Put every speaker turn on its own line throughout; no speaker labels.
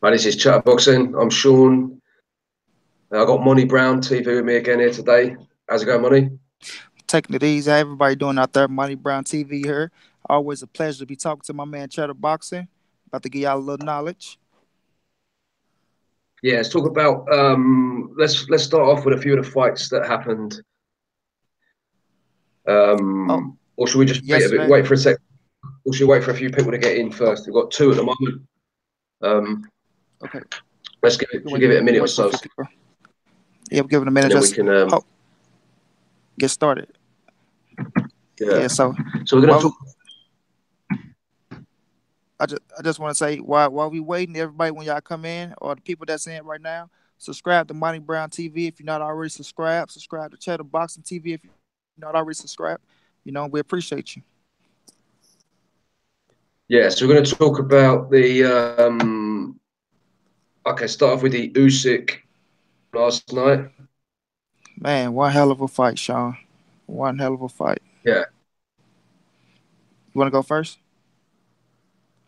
Hi, this is Chatterboxing. I'm Sean. I got Monnie Brown TV with me again here today. How's it going, Monnie?
Taking it easy. How everybody doing out there? Money Brown TV here. Always a pleasure to be talking to my man Cheddar Boxing. About to give y'all a little knowledge.
Yeah, let's talk about let's start off with a few of the fights that happened.
Oh,
Or should we just wait a bit,
yesterday.
wait for a sec, or should we wait for a few people to get in
Oh,
first? We've got two at the moment. Um,
okay.
let's give
We
it
can
should
wait.
give it a
We
minute
can
or
wait for a
so,
few people. Yeah, we're giving a minute
and then we
just
can
get started.
yeah.
Yeah. So
So we're gonna
while
talk.
we, I just want to say while we waiting, everybody when y'all come in or the people that's in right now, subscribe to Money Brown TV if you're not already subscribed. Subscribe to Cheddar Boxing TV if you're not already subscribed. We appreciate you.
Yeah, so we're gonna talk about the okay. Start off with the Usyk last night.
Man, one hell of a fight, Sean. One hell of a fight.
Yeah,
You want to go first?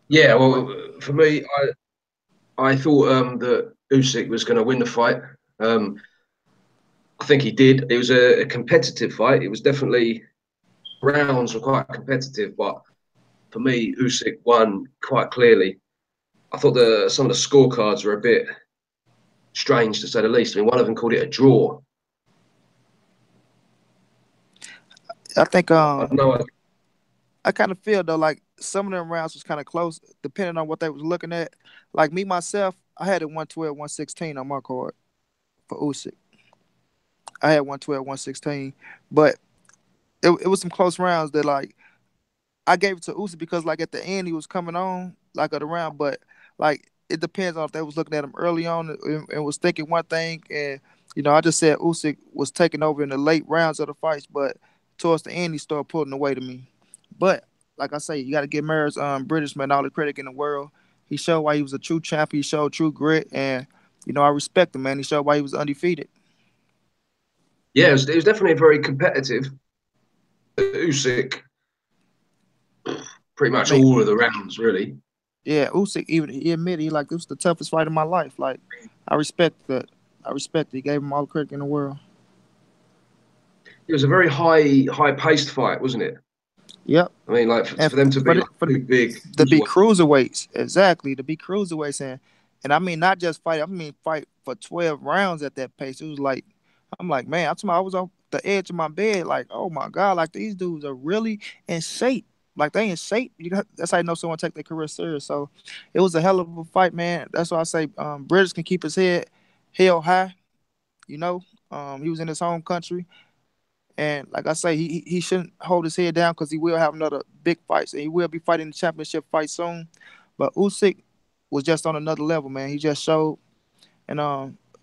yeah. Well, for me, I thought that Usyk was going to win the fight. Um, I think he did. It was a competitive fight. It was definitely rounds were quite competitive, but for me, Usyk won quite clearly. I thought the some of the scorecards were a bit strange to say the least. I mean, one of them called it a draw.
I think
I know.
I kind of feel though like some of them rounds was kind of close, depending on what they was looking at. Like me myself, I had it 112, 116 on my card for Usyk. I had 112, 116, but it was some close rounds that like I gave it to Usyk because like at the end he was coming on like at the round, but like it depends on if they was looking at him early on and was thinking one thing, and I just said Usyk was taking over in the late rounds of the fights, but towards the end he started pulling away to me. But like I say, you got to give Maris British man all the credit in the world. He showed why he was a true champion. He showed true grit, and I respect him, man. He showed why he was undefeated.
Yeah, it was definitely very competitive. Usyk, pretty
I
much
mean,
all of the rounds, really.
yeah, Usyk even he admitted he like this was the toughest fight of my life. Like I respect that. I respect it. He gave him all the credit in the world.
It was a very high paced fight, wasn't it?
Yep.
I mean, like
And
for them to be like
for
two big
the be
cruiserweights.
cruiserweights, exactly, to be cruiserweights, and I mean not just fight. I mean fight for 12 rounds at that pace. It was like I'm like, man, I was off the edge of my bed, like, oh my god, like these dudes are really in shape. Like they in shape. That's how you know someone take their career serious. So it was a hell of a fight, man. That's why I say British can keep his head held high. You know, he was in his home country. And like I say, he shouldn't hold his head down because he will have another big fight. And he will be fighting the championship fight soon. But Usyk was just on another level, man. He just showed. And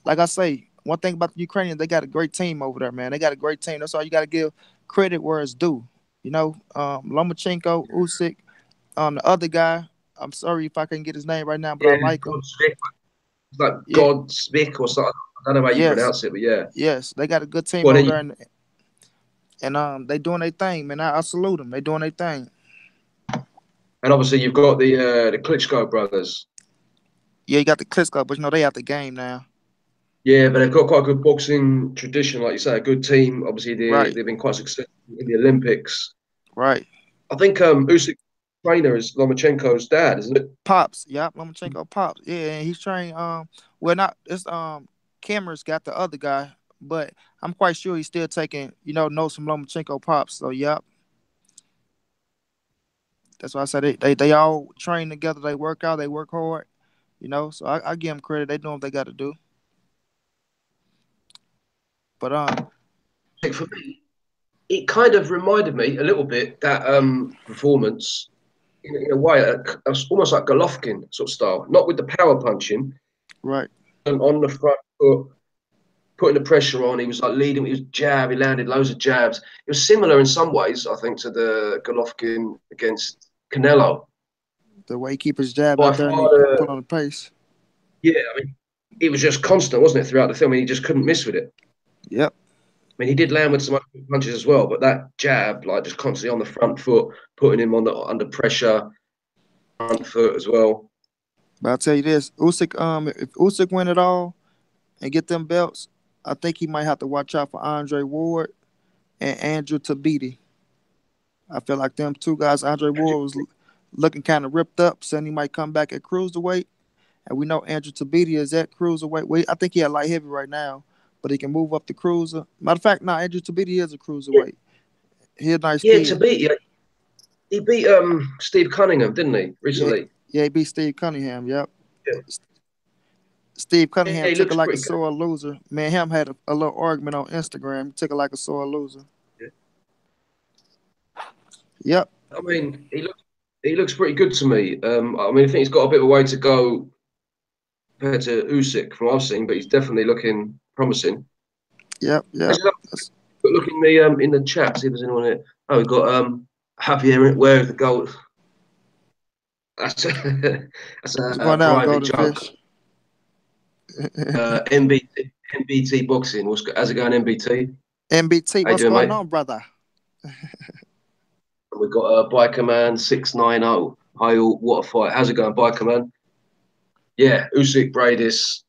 like I say, one thing about the Ukrainians, they got a great team over there, man. They got a great team. That's all you got to give credit where it's due. Lomachenko, Usyk, the other guy. I'm sorry if I can't get his name right now, but I
Yeah,
like him.
God Smith, like
Yeah,
God Smith or something. I don't know how you
yes,
pronounce it, but yeah.
yes, they got a good team
Well,
over
then you,
there, and they doing their thing, man. I salute them. They doing their thing.
and obviously you've got the Klitschko brothers.
Yeah, you got the Klitschko, but they out the game now.
Yeah, but they've got quite a good boxing tradition, like you say, a good team. Obviously,
Right,
they've been quite successful in the Olympics.
right.
I think Usyk trainer is Lomachenko's dad, isn't it?
Pops, yep, Lomachenko Pops. Yeah, and he's trained well not it's Cameron's got the other guy, but I'm quite sure he's still taking, notes from Lomachenko Pops. So yep. That's why I said they all train together, they work out, they work hard, So I give them credit, they know what they gotta do. But
Like, for me, it kind of reminded me a little bit that performance in a way, almost like Golovkin sort of style, not with the power punching,
right.
on the front foot, putting the pressure on. He was like leading. He was jab. He landed loads of jabs. It was similar in some ways, I think, to the Golovkin against Canelo.
The way he keep his jab
By
out there and he
far,
put on the pace.
yeah. I mean, it was just constant, wasn't it, throughout the film? I mean, he just couldn't miss with it.
Yep.
I mean, he did land with some other punches as well, but that jab, like just constantly on the front foot, putting him on the under pressure, front foot as well.
But I'll tell you this, Usyk, if Usyk win it all and get them belts, I think he might have to watch out for Andre Ward and Andrew Tabiti. I feel like them two guys, Andre Ward was looking kind of ripped up, saying he might come back at cruiserweight. And we know Andrew Tabiti is at cruiserweight. Well, I think he at light heavy right now, but he can move up to cruiser. Matter of fact, no, Andrew Tabiti is a
Yeah,
cruiserweight. He a nice
yeah. To
kid.
beat, he beat Steve Cunningham, didn't he,
Yeah,
recently?
yeah, he beat Steve Cunningham. Yep.
Yeah,
Steve
yeah,
Cunningham
he
took it
looks
like a
pretty good.
sore loser. Me and him had a little argument on Instagram. He took it like a sore loser.
Yeah.
Yep,
I mean, he looks pretty good to me. I mean, I think he's got a bit of a way to go compared to Usyk from what I've seen, but he's definitely looking promising.
yep.
Actually,
That's,
look in the chat, see if there's anyone here. Oh, we've got Javier where the goal. That's that's
what's
a
going on,
private
Golden
joke.
Fish?
NBT boxing. How's it going, NBT?
MBT,
How you
what's
doing,
going
mate?
on, brother?
We've got Biker Man 690. Hi all, what a fight! How's it going, Biker Man? Yeah, Usyk Bradis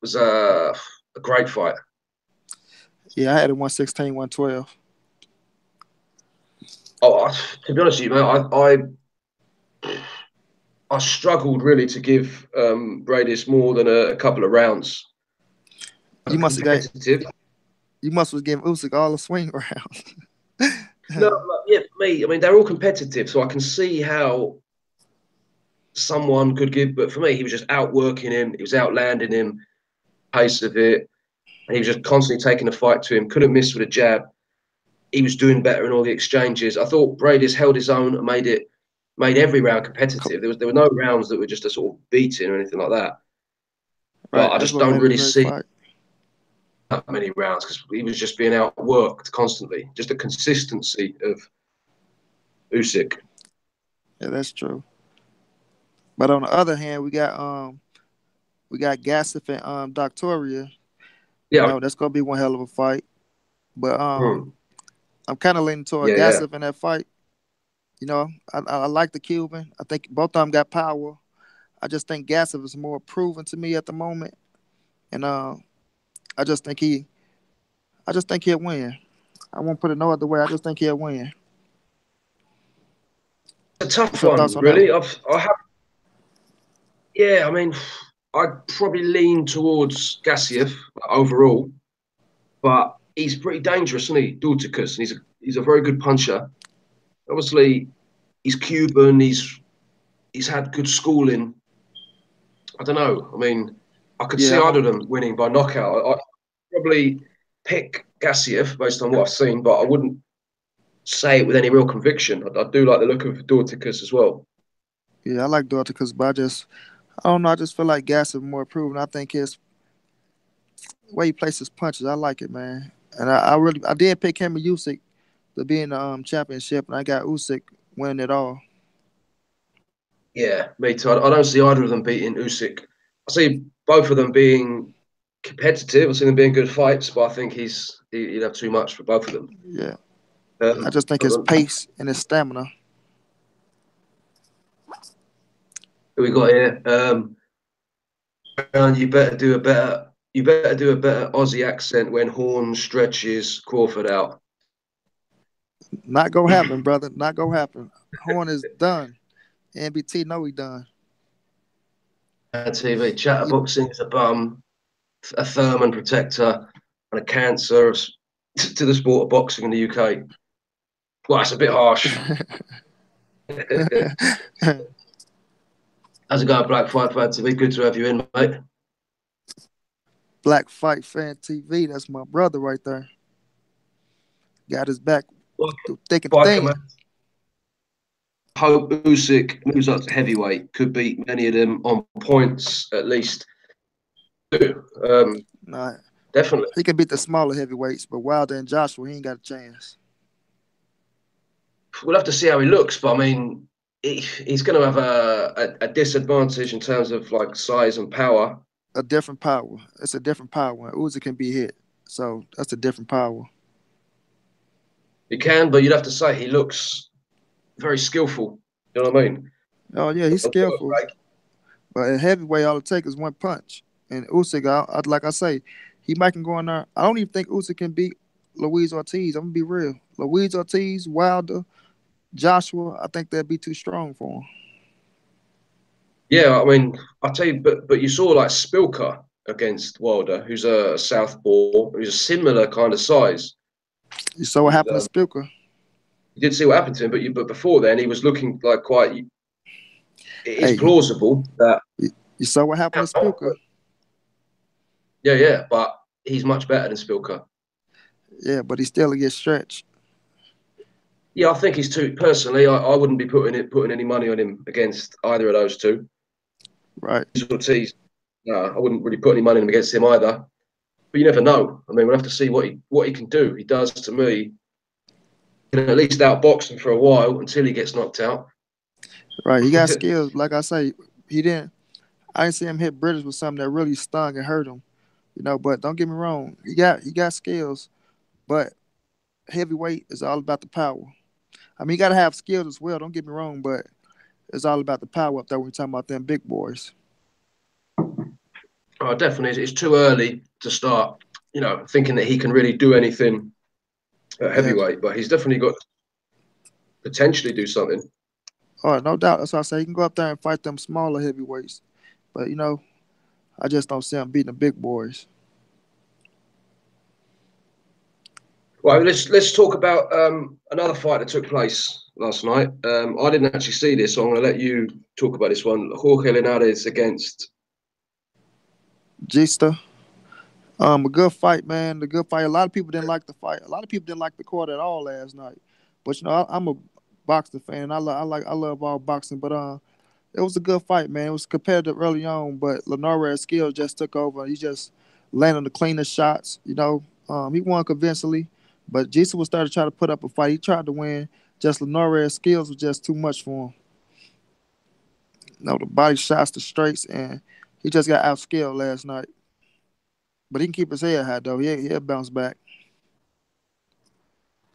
was a great fight.
Yeah, I had it 116, 112.
Oh, to be honest with you, mate, I struggled really to give Bradis more than a couple of rounds.
You must have got
Competitive.
you must have given Usyk all the swing rounds.
No, yeah, for me, I mean, they're all competitive, so I can see how someone could give, but for me, he was just outworking him. He was outlanding him, pace of it, and he was just constantly taking the fight to him. Couldn't miss with a jab. He was doing better in all the exchanges. I thought Bradis held his own and made every round competitive. There were no rounds that were just a sort of beating or anything like that. But
Right,
I
that's
just
what
don't
made it a
really
great
see
fight.
that many rounds because he was just being outworked constantly. Just the consistency of Usyk.
Yeah, that's true. But on the other hand, we got Gassif and Doctoria. You
Yeah,
know, that's gonna be one hell of a fight. But
hmm,
I'm kind of leaning toward
yeah, yeah.
Gassif in that fight. You know, I like the Cuban. I think both of them got power. I just think Gassif is more proven to me at the moment, and I just think I just think he'll win. I won't put it no other way. I just think he'll win.
It's a tough
What's your thoughts
one,
on that
really.
one?
I have, yeah. I mean, I'd probably lean towards Gassiev overall, but he's pretty dangerous, isn't he? Dorticus, and he's a very good puncher. Obviously, he's Cuban. He's had good schooling. I don't know. I mean, I could see
Yeah,
either of them winning by knockout. I'd probably pick Gassiev based on what I've seen, but I wouldn't say it with any real conviction. I do like the look of Dorticus as well.
yeah, I like Dorticus, but I don't know. I just feel like Gassif more proven. I think his way he places punches, I like it, man. And I did pick him and Usyk to be in the championship, and I got Usyk winning it all.
Yeah, me too. I don't see either of them beating Usyk. I see both of them being competitive. I see them being good fights, but I think he'd have too much for both of them.
Yeah, I
Um,
just think his pace and his stamina.
who we got here? And you better do a better Aussie accent when Horn stretches Crawford out.
Not gonna happen, brother. Not gonna happen. Horn is done. NBT know he done.
TV
You,
chatterboxing is a bum, a Thurman protector, and a cancer to the sport of boxing in the UK. Well, that's a bit harsh. How's it going, Black Fight Fan TV? Good to have you in, mate.
Black Fight Fan TV. That's my brother right there. Got his back through thick and
Biker Man.
thin.
Hope Usyk moves up to heavyweight. Could beat many of them on points at least. Um,
Nah,
definitely.
he can beat the smaller heavyweights, but Wilder and Joshua, he ain't got a chance.
We'll have to see how he looks, but I mean, he's going to have a disadvantage in terms of like size and power.
A different power. It's a different power. Uzi can be hit, so that's a different power.
He can, but you'd have to say he looks very skillful. You know what I mean?
Oh yeah, he's skillful. But at heavyweight, all it takes is one punch. And Usyk, like I say, he might can go in there. I don't even think Usyk can beat Luis Ortiz. I'm gonna be real. Luis Ortiz, Wilder, Joshua, I think that'd be too strong for him.
Yeah, I mean, I tell you, but you saw like Spilker against Wilder, who's a southpaw, who's a similar kind of size.
You saw what
He,
happened to Spilker.
you did see what happened to him, but before then he was looking like quite. It is
Hey,
plausible that
you saw what happened to Spilker.
yeah, but he's much better than Spilker.
Yeah, but he still gets stretched.
Yeah, I think he's too. Personally, I wouldn't be putting any money on him against either of those two.
Right.
Ortiz, no, I wouldn't really put any money on him against him either. But you never know. I mean, we'll have to see what he can do. He does to me. He can at least outbox him for a while until he gets knocked out.
Right. He got skills. Like I say, he didn't. I didn't see him hit British with something that really stung and hurt him. But don't get me wrong. He got skills, but heavyweight is all about the power. I mean, you got to have skills as well. Don't get me wrong, but it's all about the power up there when we're talking about them big boys.
Oh, definitely, it's too early to start. Thinking that he can really do anything at
Yeah.
heavyweight, but he's definitely got potentially do something.
Oh, no doubt. That's why I say he can go up there and fight them smaller heavyweights. But I just don't see him beating the big boys.
Well, let's talk about another fight that took place last night. I didn't actually see this, so I'm going to let you talk about this one. Jorge Linares against.
Gista. A good fight, man. The good fight. A lot of people didn't like the fight. A lot of people didn't like the card at all last night. But I'm a boxing fan. I love all boxing. But it was a good fight, man. It was competitive early on, but Linares' skills just took over. He just landed the cleanest shots. He won convincingly, but Jason was starting to try to put up a fight. He tried to win. Just Linares' skills was just too much for him. The body shots, the straights, and he just got outskilled last night. But he can keep his head high though. He'll bounce back.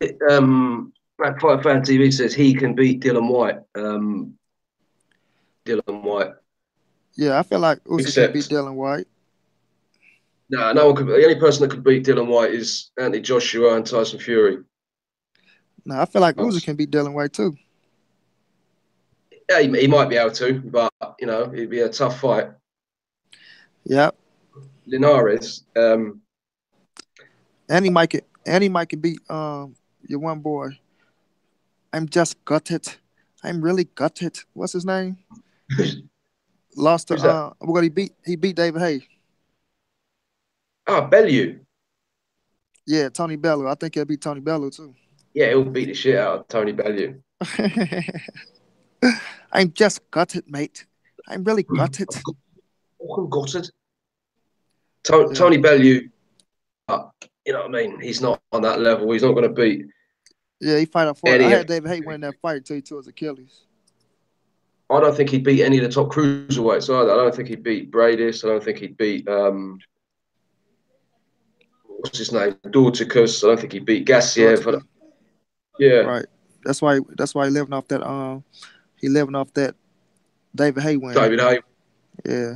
That Fight Fan TV says he can beat Dylan White. Dylan White,
Yeah, I feel like Usyk can beat
except
Dylan White.
no one could. The only person that could beat Dylan White is Anthony Joshua and Tyson Fury.
Now I feel like Usyk can beat Dylan White too.
Yeah, he might be able to, but it'd be a tough fight.
Yep.
Linares,
And he might can beat your one boy. I'm just gutted. I'm really gutted. What's his name?
who's,
Lost to
who's that?
what he beat David Hay.
Ah, Bellew.
Yeah, Tony Bellew. I think he'll beat Tony Bellew too.
Yeah, he'll beat the shit out of Tony Bellew.
I'm just gutted, mate. I'm really gutted.
Fucking gutted.
Yeah.
Tony Bellew, you know what I mean? He's not on that level. He's not going to beat
Yeah, he fight up for it. I
any of.
had David Hay win that fight until he tore his Achilles.
I don't think he'd beat any of the top cruiserweights either. I don't think he'd beat Bradis. I don't think he'd beat what's his name, Dorticus. I don't think he'd beat Gassiev.
Dorothy.
Yeah,
Right. That's why he living off that David Hay win.
David Hay
Yeah.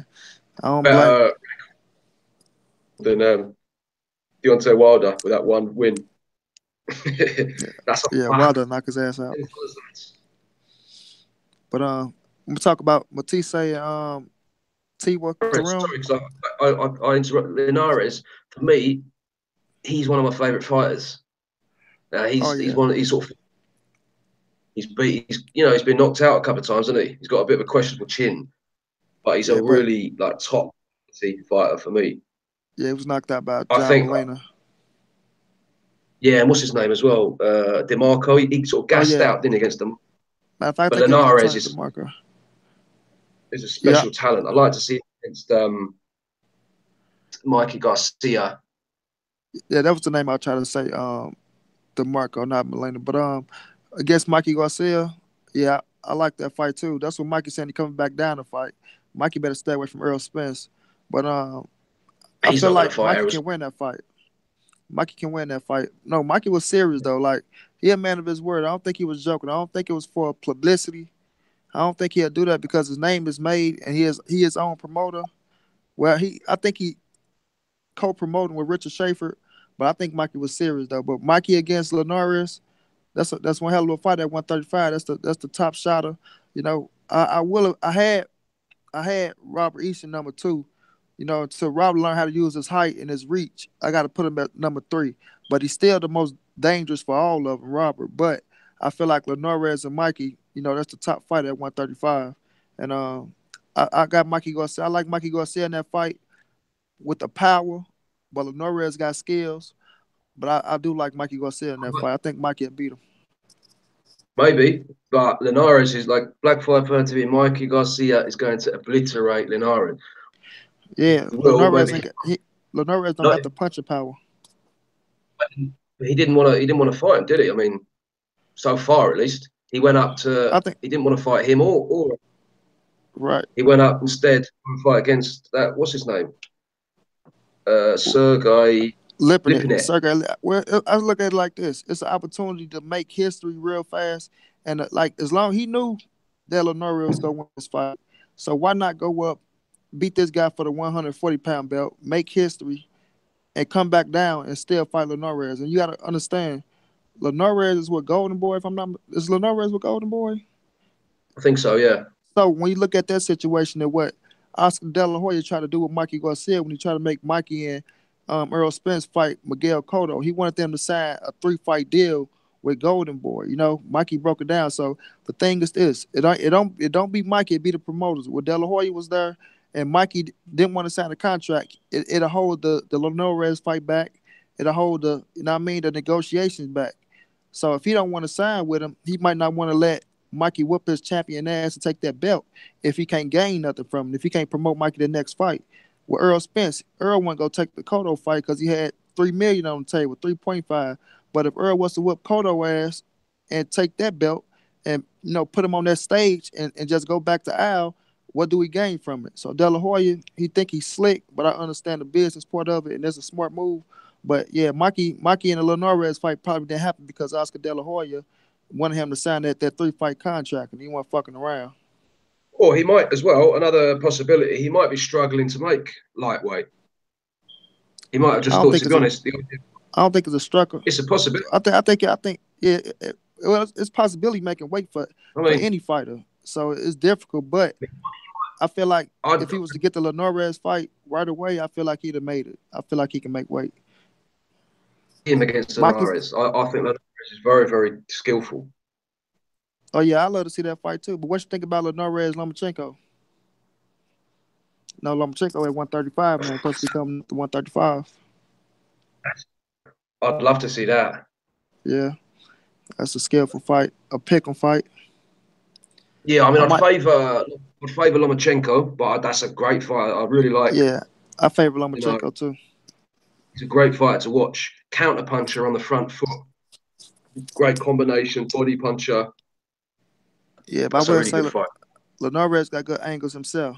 I don't blame.
better than Deontay Wilder with that one win. That's a
Yeah,
fact.
Wilder knock his ass out. But we talk about Matisse and Tiwa Karim.
Sorry, because I interrupt Linares. For me, he's one of my favourite fighters.
Oh
He's
yeah,
one. He's sort of he's been knocked out a couple of times, hasn't he? He's got a bit of a questionable chin, but he's a
yeah, but
really like top fighter for me.
yeah, he was knocked out by
I
John
think,
Molina.
yeah, and what's his name as well? DeMarco. He sort of
Oh
gassed
yeah,
out, didn't he, against them?
matter of fact, I
But
think it was
Linares
Antonio
is
DeMarco.
is a
Yeah,
special talent. I'd like to see him against Mikey Garcia.
yeah, that was the name I tried to say. DeMarco, not Molina, but against Mikey Garcia. Yeah, I like that fight too. That's what Mikey said. He coming back down to fight. Mikey better stay away from Earl Spence. But I
He's
feel
not going to
like
fight
Mikey
Aerosmith.
can win that fight. Mikey can win that fight. No, Mikey was serious though. Like he a man of his word. I don't think he was joking. I don't think it was for publicity. I don't think he'll do that because his name is made and he is own promoter. Well, I think he co-promoting with Richard Schaefer, but I think Mikey was serious though. But Mikey against Linares, that's one hell of a fight at 135. That's the top shotter. I will have, I had Robert Easton number two. So Robert learned how to use his height and his reach. I got to put him at number three, but he's still the most dangerous for all of them, Robert. But I feel like Linares and Mikey, that's the top fight at 135, and I got Mikey Garcia. I like Mikey Garcia in that fight with the power, but Linares got skills. But I do like Mikey Garcia in that fight. I think Mikey can beat him.
Maybe, but Linares is like Black 530. Mikey Garcia is going to obliterate Linares.
Yeah,
He will
Linares
maybe
ain't got, Linares don't
not.
got the punching power.
He didn't want to. He didn't want to fight him, did he? I mean, so far at least, he went up to.
I think
He didn't want to fight him, or
right.
he went up instead to fight against that. What's his name? Sergey
Lipinet,
Lipinet.
Sergey. Well, I look at it like this: it's an opportunity to make history real fast, and like as long he knew that Linares was gonna win this fight, so why not go up, beat this guy for the 140-pound belt, make history, and come back down and still fight Linares? And you got to understand, Linares is with Golden Boy. If I'm not, is Linares with Golden Boy?
I think so. Yeah.
So when you look at that situation and what Oscar De La Hoya tried to do with Mikey Garcia when he tried to make Mikey and Earl Spence fight Miguel Cotto, he wanted them to sign a 3-fight deal with Golden Boy. Mikey broke it down. So the thing is this: it don't be Mikey, it be the promoters. When De La Hoya was there and Mikey didn't want to sign a contract, it'll hold the Linares fight back. It'll hold the negotiations back. So if he don't want to sign with him, he might not want to let Mikey whoop his champion ass and take that belt if he can't gain nothing from it, if he can't promote Mikey the next fight. With Earl Spence, Earl wasn't gonna take the Cotto fight because he had 3 million on the table, 3.5. But if Earl was to whoop Cotto ass and take that belt and put him on that stage and just go back to Al, what do we gain from it? So De La Hoya, he think he's slick, but I understand the business part of it, and that's a smart move. But yeah, Mikey and the Linares fight probably didn't happen because Oscar De La Hoya wanted him to sign that 3-fight contract, and he wasn't fucking around.
Or he might as well. Another possibility. He might be struggling to make lightweight. He might have
I
just
don't
thought.
think
To
it's
be
a
honest,
I don't think it's a struggle.
it's a possibility.
I think yeah. Well, it's possibility making weight
I
for
mean,
any fighter, so it's difficult. But I feel like
I'd
if he was to get the Linares fight right away, I feel like he'd have made it. I feel like he can make weight.
him against
Mikey,
Linares. I think Linares is very, very skillful.
oh yeah, I love to see that fight too. But what you think about Linares Lomachenko? No, Lomachenko at 135, man, supposed to be coming up to 135.
I'd love to see that.
Yeah, that's a skillful fight, a pick'em fight.
Yeah, I mean,
I might,
I'd favour Lomachenko, but that's a great fight. I really like.
yeah, I favor
You know,
Lomachenko too.
he's a great fighter to watch. Counter puncher on the front foot. Great combination, body puncher.
Yeah, but I
That's a
will
really
say
good fight.
Linares got good angles himself.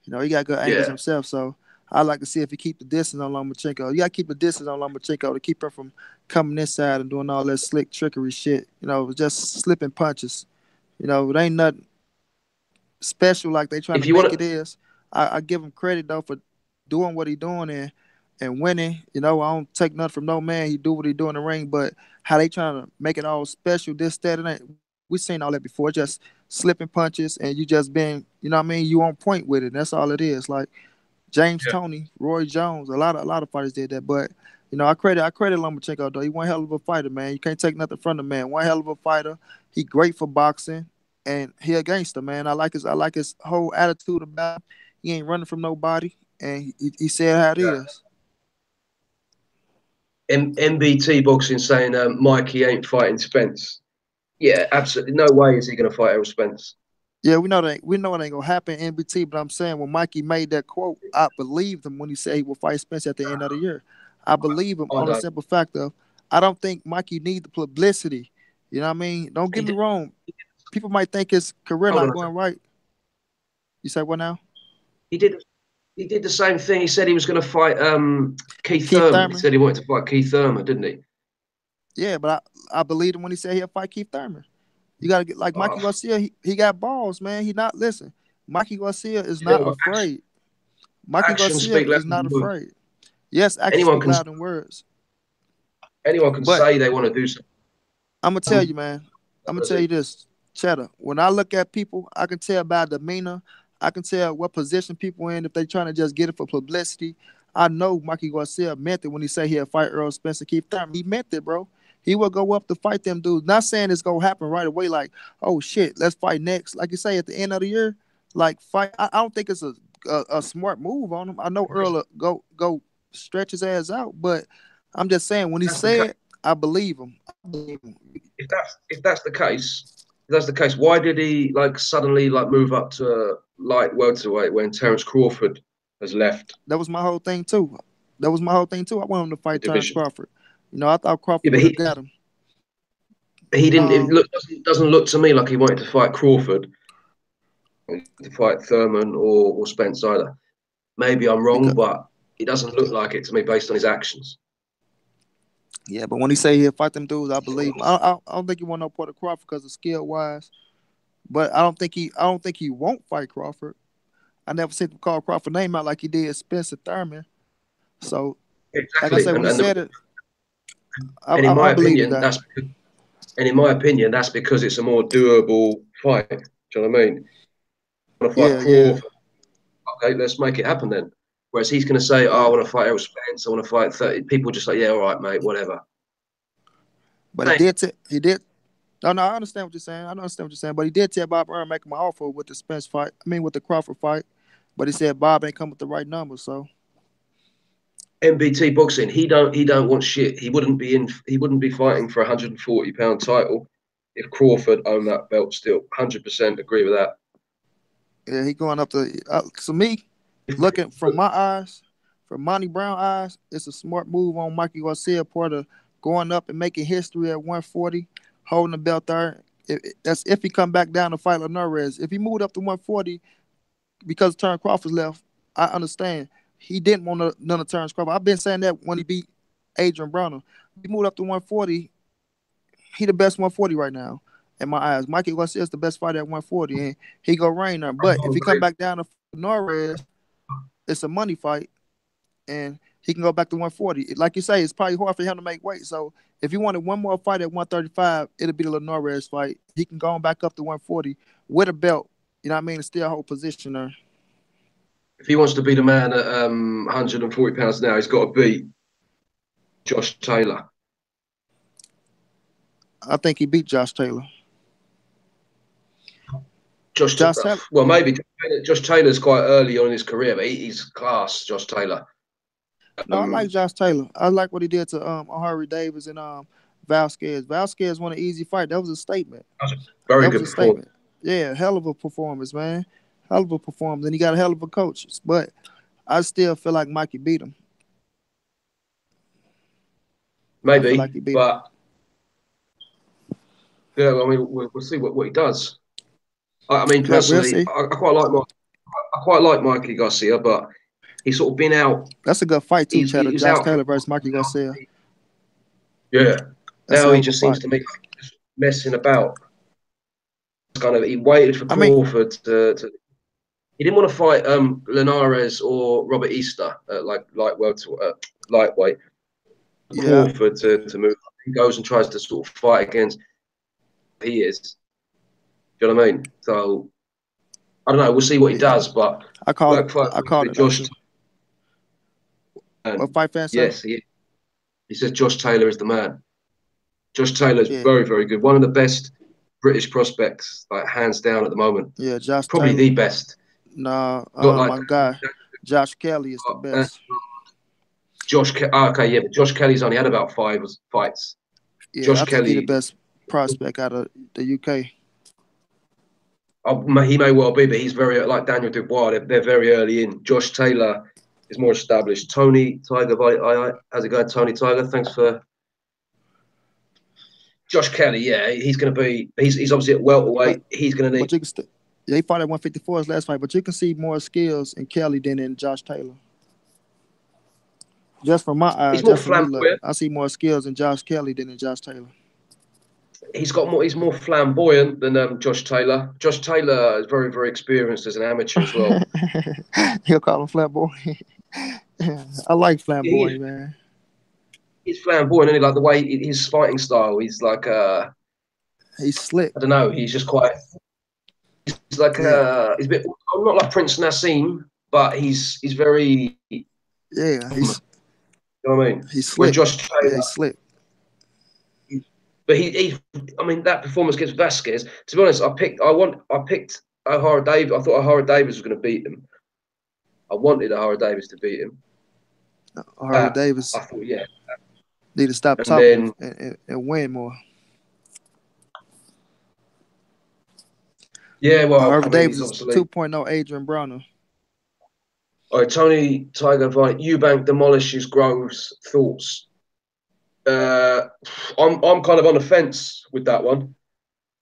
He got good angles
Yeah.
himself. So I like to see if he keep the distance on Lomachenko. You got to keep the distance on Lomachenko to keep him from coming inside and doing all that slick trickery shit. Just slipping punches. It ain't nothing special like they trying
If
to
you want
make it
to,
is. I give him credit though for doing what he doing and winning. I don't take nothing from no man. He do what he do in the ring, but how they trying to make it all special, this, that, and that. We seen all that before. Just slipping punches and you just being, what I mean, you on point with it. That's all it is. Like James
yeah.
Toney, Roy Jones, a lot of fighters did that. But I credit Lomachenko though. He one hell of a fighter, man. You can't take nothing from the man. One hell of a fighter. He great for boxing, and he a gangster, man. I like his whole attitude about him. He ain't running from nobody, and he said how it
Yeah.
is.
MBT boxing saying Mikey ain't fighting Spence. Yeah, absolutely. No way is he going to fight Errol Spence.
Yeah, we know it ain't gonna happen in NBT, but I'm saying when Mikey made that quote, I believed him when he said he will fight Spence at the end of the year. I believe him
I
on the
don't.
simple fact of I don't think Mikey need the publicity. You know what I mean? Don't
He
get me
did,
wrong. People might think his career
hold on
not
a second.
going right. You say what now?
He did. He did the same thing. He said he was going to fight Keith
Keith
Thurman. He
Thurman?
said he wanted to fight Keith Thurman, didn't he?
Yeah, but I believed him when he said he'll fight Keith Thurman. You gotta get like Mikey
Oh,
Garcia. He got balls, man. He not listen. Mikey Garcia is
yeah,
not
well,
afraid. Mikey
actions
Garcia
speak louder
is not
than words.
afraid. Yes, actions
Anyone
speak
can
louder than words.
anyone can
But
say they want to do something.
I'm gonna tell you, man. I'm gonna tell you this, Cheddar. When I look at people, I can tell by demeanor. I can tell what position people in if they trying to just get it for publicity. I know Mikey Garcia meant it when he said he'll fight Earl Spencer, Keith Thurman. He meant it, bro. He will go up to fight them dudes. Not saying it's gonna happen right away. Like, oh shit, let's fight next. Like you say at the end of the year, like fight. I don't think it's a smart move on him. I know Earl will go stretch his ass out, but I'm just saying when he
That's the case.
said, I believe him. I believe him.
If that's the case, if that's the case, why did he like suddenly like move up to a light welterweight when Terence Crawford has left
That was my whole thing too. That was my whole thing too. I wanted him to
the
fight Terrence
division?
Crawford. You know, I thought
Yeah,
Crawford
but
would have
he
got him.
he didn't. It
Um,
look doesn't look to me like he wanted to fight Crawford, to fight Thurman or Spence either. Maybe I'm wrong,
because
but it doesn't look like it to me based on his actions.
yeah, but when he say he'll fight them dudes, I believe him. I don't think he want no part of Crawford because of skill wise. But I don't think he won't fight Crawford. I never seen him call Crawford name out like he did Spencer Thurman. So, like I
Exactly,
said, when he said it,
and in my
I believe the
opinion,
guy.
that's because it's a more doable fight. Do you know what I mean? Want to fight
Yeah, yeah.
Crawford? Okay, let's make it happen then. Whereas he's going to say, "Oh, I
Yeah.
want to fight Errol Spence. I want to fight 30." People just like, "Yeah, all right, mate, whatever."
But
Mate,
he did. No, no, I understand what you're saying. I understand what you're saying. But he did tell Bob Earl make him an offer with the Spence fight. I mean, with the Crawford fight. But he said Bob ain't come with the right number. So
MBT boxing, he don't want shit. He wouldn't be fighting for a 140-pound title if Crawford owned that belt still. 100% agree with that.
yeah, he going up to. So me, looking from my eyes, from Monty Brown eyes, it's a smart move on Mikey Garcia part of going up and making history at 140, holding the belt there. That's if he come back down to fight Linares. If he moved up to 140 because Terrence Crawford left, I understand. He didn't want none of Terrence Crawford. I've been saying that when he beat Adrian Broner. He moved up to 140. He the best 140 right now in my eyes. Mikey Garcia is the best fighter at 140, and he go reign there. But if he come back down to Norris, it's a money fight, and he can go back to 140. Like you say, it's probably hard for him to make weight. So if he wanted one more fight at 135, it'll be the Norris fight. He can go on back up to 140 with a belt. You know what I mean? Still hold position there.
If he wants to be the man at 140 pounds now, he's got to beat Josh Taylor.
I think he beat Josh Taylor.
Josh,
Josh Taylor.
well, maybe Josh Taylor's quite early on in his career, but he's class. Josh Taylor.
No, I like
Um,
Josh Taylor. I like what he did to Harry Davis and Vasquez. Vasquez won an easy fight. That was a statement.
very
That was
good
a
performance.
statement. Yeah, hell of a performance, man. Hell of a performance. And he got a hell of a coach. But I still feel like Mikey beat him. I feel like
Maybe,
he beat him.
but yeah, I mean, we'll see what he does. I mean,
Yeah, we'll
personally,
see.
I quite like Mikey Garcia, but he's sort of been out.
That's a good fight too,
He
Cheddar.
was
Josh
out for a
Taylor versus Mikey Garcia.
while. Yeah.
That's a
Now
hell
he
of a
just seems
fight.
to me like he's just messing about. Kind of, he waited for
I mean,
Crawford to. He didn't want to fight Linares or Robert Easter at like lightweight.
yeah,
Crawford to move. He goes and tries to sort of fight against. He is. Do you know what I mean? So I don't know. We'll see what he
yeah.
does, but
I called
with
it
Josh.
actually. What
And
fight fan say?
yes, he says Josh Taylor is the man. Josh Taylor is
Yeah,
very, very good. One of the best British prospects, like hands down at the moment.
yeah. Josh
Probably
Taylor.
the best.
Nah,
Got like
my guy, Josh Kelly is the
uh,
best.
Okay, yeah, but Josh Kelly's only had about five fights.
Yeah,
Josh
I think he the
Kelly,
best prospect out of the UK.
he may well be, but he's very like Daniel Dubois. They're very early in. Josh Taylor is more established. Tony Tiger, how's it going, Tony Tiger? Thanks for Josh Kelly. Yeah, he's going to be. He's obviously at
But
welterweight. He's going to need.
but you can yeah, he fought at 154 his last fight, but you can see more skills in Kelly than in Josh Taylor. Just from my eyes,
He's more
just from me
flamboyant.
looking, I see more skills in Josh Kelly than in Josh Taylor.
he's got more. He's more flamboyant than Josh Taylor. Josh Taylor is very, very experienced as an amateur as well.
He'll call him flamboyant. I like
He is.
flamboyant, man.
He's flamboyant, and like the way his fighting style. He's like
He's slick.
I don't know. He's just quite. He's like
Yeah,
he's a bit. I'm not like Prince Nassim, but he's very.
yeah.
You know what I mean?
He's
Where
slick.
Josh
Yeah,
Taylor,
he's slick.
but he I mean that performance against Vasquez. To be honest, I picked O'Hara Davis. I thought O'Hara Davis was going to beat him. I wanted O'Hara Davis to beat him.
Harvey
I
Davis
thought yeah,
need to stop
and
talking
then
and win more.
yeah. Well, I
Harvey
mean
Davis
he's
is
obviously
2.0 Adrian Browner.
all right. Tony Tiger fight. Eubank demolishes Groves. Thoughts? Uh, I'm kind of on the fence with that one.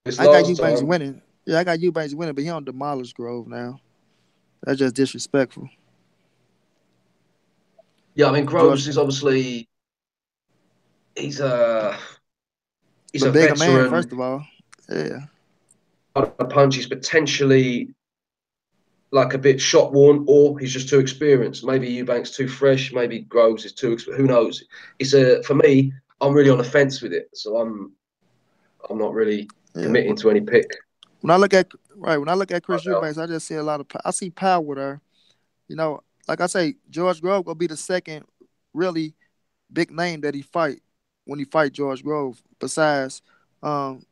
This
I got
last
Eubanks
time,
winning. Yeah, I got Eubanks winning, but he don't demolish Grove now. That's just disrespectful.
yeah. I mean
George,
Groves is obviously he's a he's
the
a
bigger man, first
veteran.
of all. Yeah,
A punch. He's potentially like a bit shot worn, or he's just too experienced. Maybe Eubank's too fresh. Maybe Groves is too. Who knows? It's a for me. I'm really on the fence with it, so I'm not really
yeah.
committing to any pick.
When I look at when I look at Chris
Right now.
Eubanks, I just see a lot of. I see power there. You know, like I say, George Grove gonna be the second really big name that he fight when he fight George Grove. Besides, um,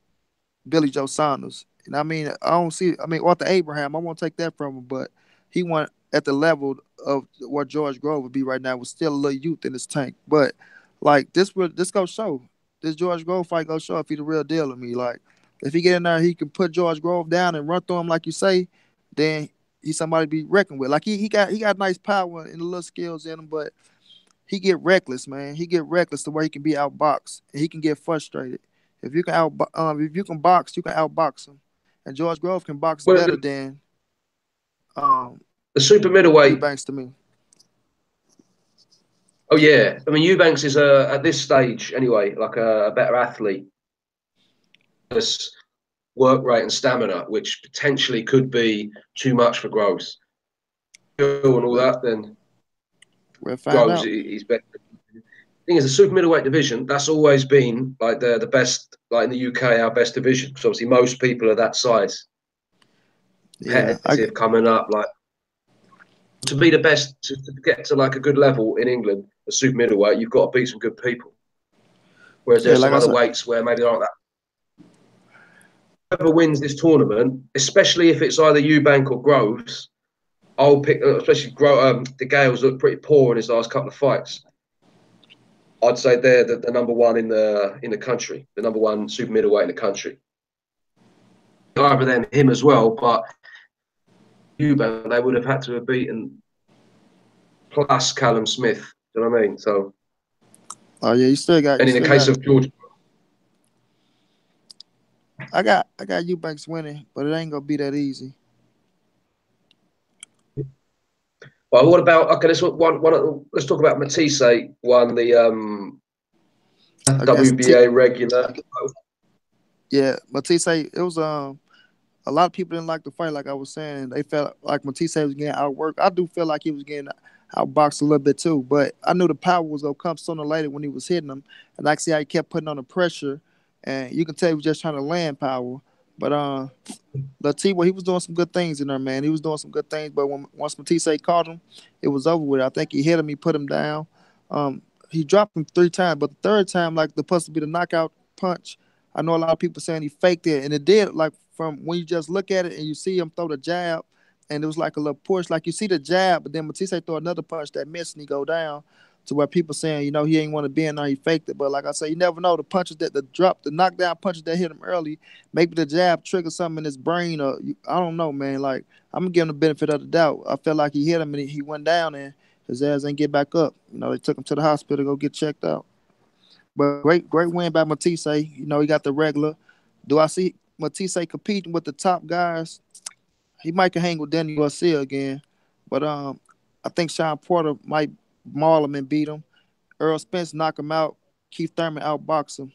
Billy Joe Saunders. And I mean, I don't see. I mean, Arthur Abraham. I won't take that from him, but he went at the level of where George Grove would be right now. With still a little youth in his tank, but like this go show. This George Grove fight go show if he the real deal to me. Like if he get in there, he can put George Grove down and run through him like you say. Then he's somebody to be reckoned with. Like he got nice power and a little skills in him, but he get reckless, man. He get reckless the way he can be outboxed and he can get frustrated. If you can box, you can outbox him. And George Grove can box
Well,
better than um,
the super middleweight.
Eubanks to me.
Oh yeah, I mean Eubanks is at this stage anyway, like a better athlete. This work rate and stamina, which potentially could be too much for Groves. And all
We'll,
that, then
we'll find
Groves
out.
is better. Thing is, the super middleweight division that's always been like the best, like in the UK, our best division. Because obviously most people are that size,
Yeah,
competitive, coming up. Like to be the best to get to like a good level in England, a super middleweight, you've got to beat some good people. Whereas
yeah,
there's
like
some
I
other
said,
weights where maybe there aren't that. Whoever wins this tournament, especially if it's either Eubank or Groves, I'll pick. Especially the Gales look pretty poor in his last couple of fights. I'd say they're the number one in the country, the number one super middleweight in the country. Either them, him as well, but Eubank they would have had to have beaten plus Callum Smith. Do you know what I mean? So,
oh yeah,
and
you
in the
still
case
got.
of George,
I got Eubanks winning, but it ain't gonna be that easy.
well, what about okay? Let's talk about Matisse won the
Against T.
WBA regular.
Yeah, Matisse, it was a lot of people didn't like the fight. Like I was saying, they felt like Matisse was getting outworked. I do feel like he was getting outboxed a little bit too, but I knew the power was gonna come sooner or later when he was hitting him, and I see how he kept putting on the pressure, and you can tell he was just trying to land power. But Latiwa, he was doing some good things in there, man. He was doing some good things, but once Matisse caught him, it was over with. I think he hit him, he put him down. He dropped him 3 times, but the third time, like the supposed to be the knockout punch. I know a lot of people saying he faked it, and it did. Like from when you just look at it and you see him throw the jab, and it was like a little push. Like you see the jab, but then Matisse throw another punch that missed and he go down. To where people saying, he ain't want to be in there, he faked it. But like I say, you never know the punches the knockdown punches that hit him early. Maybe the jab triggered something in his brain, or I don't know, man. Like I'm gonna give him the benefit of the doubt. I felt like he hit him and he went down and his ass ain't get back up. They took him to the hospital to go get checked out. But great win by Matisse. He got the regular. Do I see Matisse competing with the top guys? He might can hang with Daniel Garcia again, but I think Sean Porter might maul him and beat him. Earl Spence knock him out. Keith Thurman outbox him.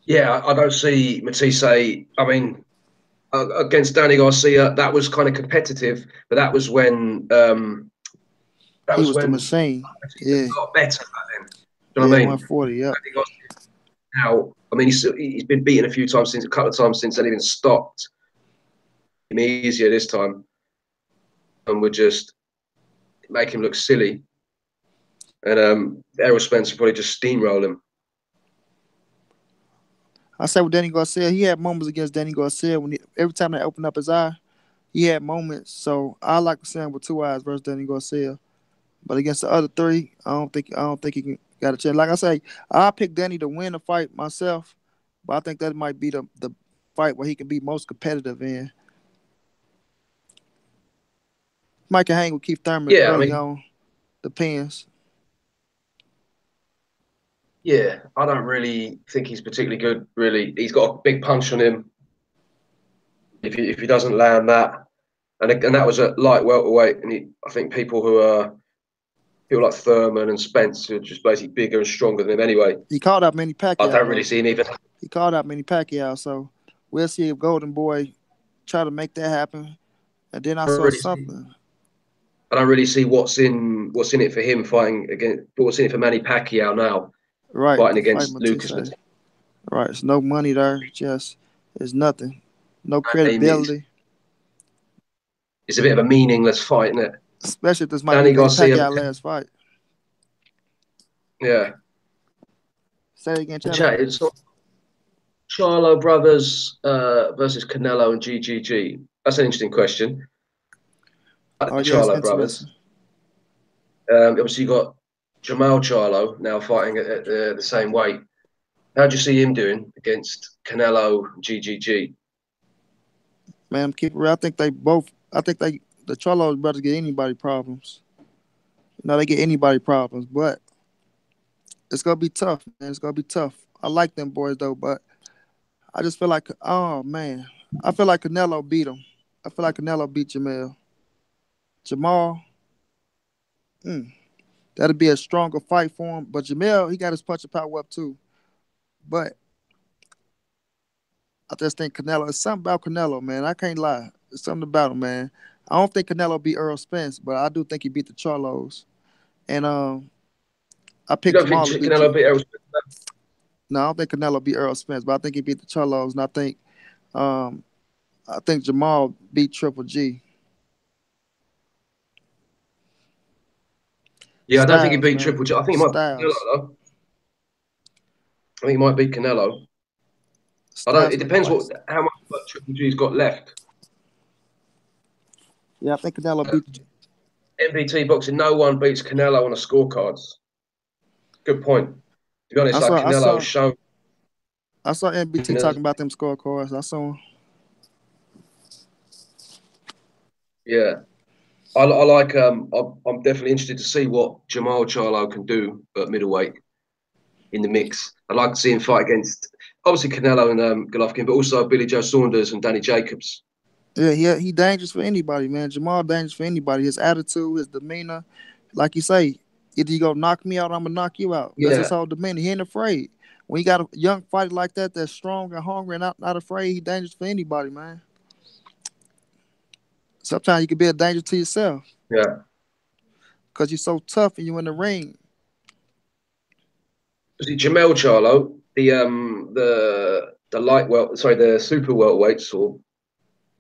Yeah, I don't see Matisse. I mean, against Danny Garcia, that was kind of competitive, but that
He
was
was the
when
machine.
Matisse
Yeah,
got better back then. Do you know
yeah,
what I mean?
140. Yep.
Danny Garcia now, I mean, he's been beaten a few times since a couple of times since anything stopped him easier this time, and would just make him look silly. And Errol Spence would probably just steamroll him.
I said with Danny Garcia, he had moments against Danny Garcia every time they opened up his eye, he had moments. So I like Sam with two eyes versus Danny Garcia. But against the other three, I don't think he can, got a chance. Like I say, I picked Danny to win the fight myself, but I think that might be the fight where he can be most competitive in. Mike can hang with Keith Thurman
Yeah, I
early
mean,
on. Depends.
yeah, I don't really think he's particularly good. Really, he's got a big punch on him. If he doesn't land that, and that was at light welterweight, and I think people like Thurman and Spence are just basically bigger and stronger than him anyway.
He called out Manny
I
Pacquiao
don't really
though.
see him even.
He called out Manny Pacquiao, so we'll see if Golden Boy try to make that happen. And then I
I don't
saw
really see.
something.
I don't really see what's in it for him fighting against. What's in it for Manny Pacquiao now
Right,
fighting
to fight
against
Matisse.
Lucas Matisse?
Right, it's no money there. Just it's nothing. No
It's,
credibility.
it's a bit of a meaningless fight, isn't it?
Especially if this might be
Danny
Manny
Garcia,
Pacquiao last fight.
yeah.
Say it again,
The
Channel.
chat. It's not Charlo brothers versus Canelo and GGG. That's an interesting question. Like
Oh
the
yeah, it's
Charlo brothers.
interesting.
Obviously, you got Jamal Charlo now fighting at the same weight. How do you see him doing against Canelo and GGG?
Man, keep it real. I think they both. I think the Charlos brothers get anybody problems. No, they get anybody problems, but it's gonna be tough, man. It's gonna be tough. I like them boys though, but I just feel like, oh man, I feel like Canelo beat him. I feel like Canelo beat Jamal. Jamal, mm, that'd be a stronger fight for him. But Jamel, he got his punching power up too. But I just think Canelo. It's something about Canelo, man. I can't lie. It's something about him, man. I don't think Canelo beat Earl Spence, but I do think he beat the Charlos. And I
You
picked
don't think
Jamal to beat.
Canelo beat Errol?
No, I don't think Canelo beat Earl Spence, but I think he beat the Charlos, and um, I think Jamal beat Triple G.
Yeah, I don't think he
Styles,
beat
man.
Triple G. I think he might beat Canelo
Styles.
though. I think he might beat Canelo. I don't.
Styles
It
make the
depends
fight.
how much Triple G's got left.
Yeah, I think Canelo beat.
MVT boxing, no one beats Canelo on the scorecards. Good point. To be honest,
I
like
saw. I
Canelo's
saw.
shown.
I saw NBT talking about them scorecards. I saw.
Yeah, I like. I'm definitely interested to see what Jamal Charlo can do at middleweight in the mix. I'd like to see him fight against obviously Canelo and Golovkin, but also Billy Joe Saunders and Danny Jacobs.
Yeah, he dangerous for anybody, man. Jamal dangerous for anybody. His attitude, his demeanor, like you say, either you gonna knock me out, or I'm gonna knock you out. That's his
Yeah,
whole demeanor. He ain't afraid. When you got a young fighter like that, that's strong and hungry and not afraid, he dangerous for anybody, man. Sometimes you can be a danger to yourself
yeah.
because you're so tough and you in the ring.
Was it Jamel Charlo, the light sorry, the super welterweights or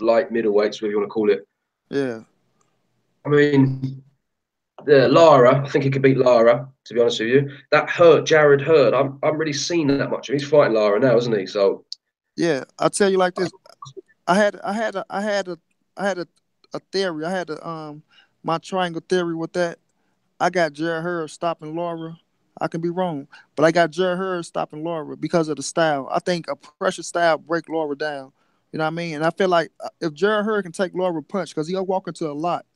light middleweights, whatever you want to call it.
Yeah,
I mean, Lara, I think he could beat Lara. To be honest with you, that hurt Jared Hurd. I'm really seen that much. He's fighting Lara now, isn't he? So
yeah. I tell you like this. I had a theory. I had my triangle theory with that. I got Jared Hurd stopping Laura. I can be wrong, but I got Jared Hurd stopping Laura because of the style. I think a pressure style break Laura down. You know what I mean? And I feel like if Jared Hurd can take Laura punch, because he'll walk into a lot.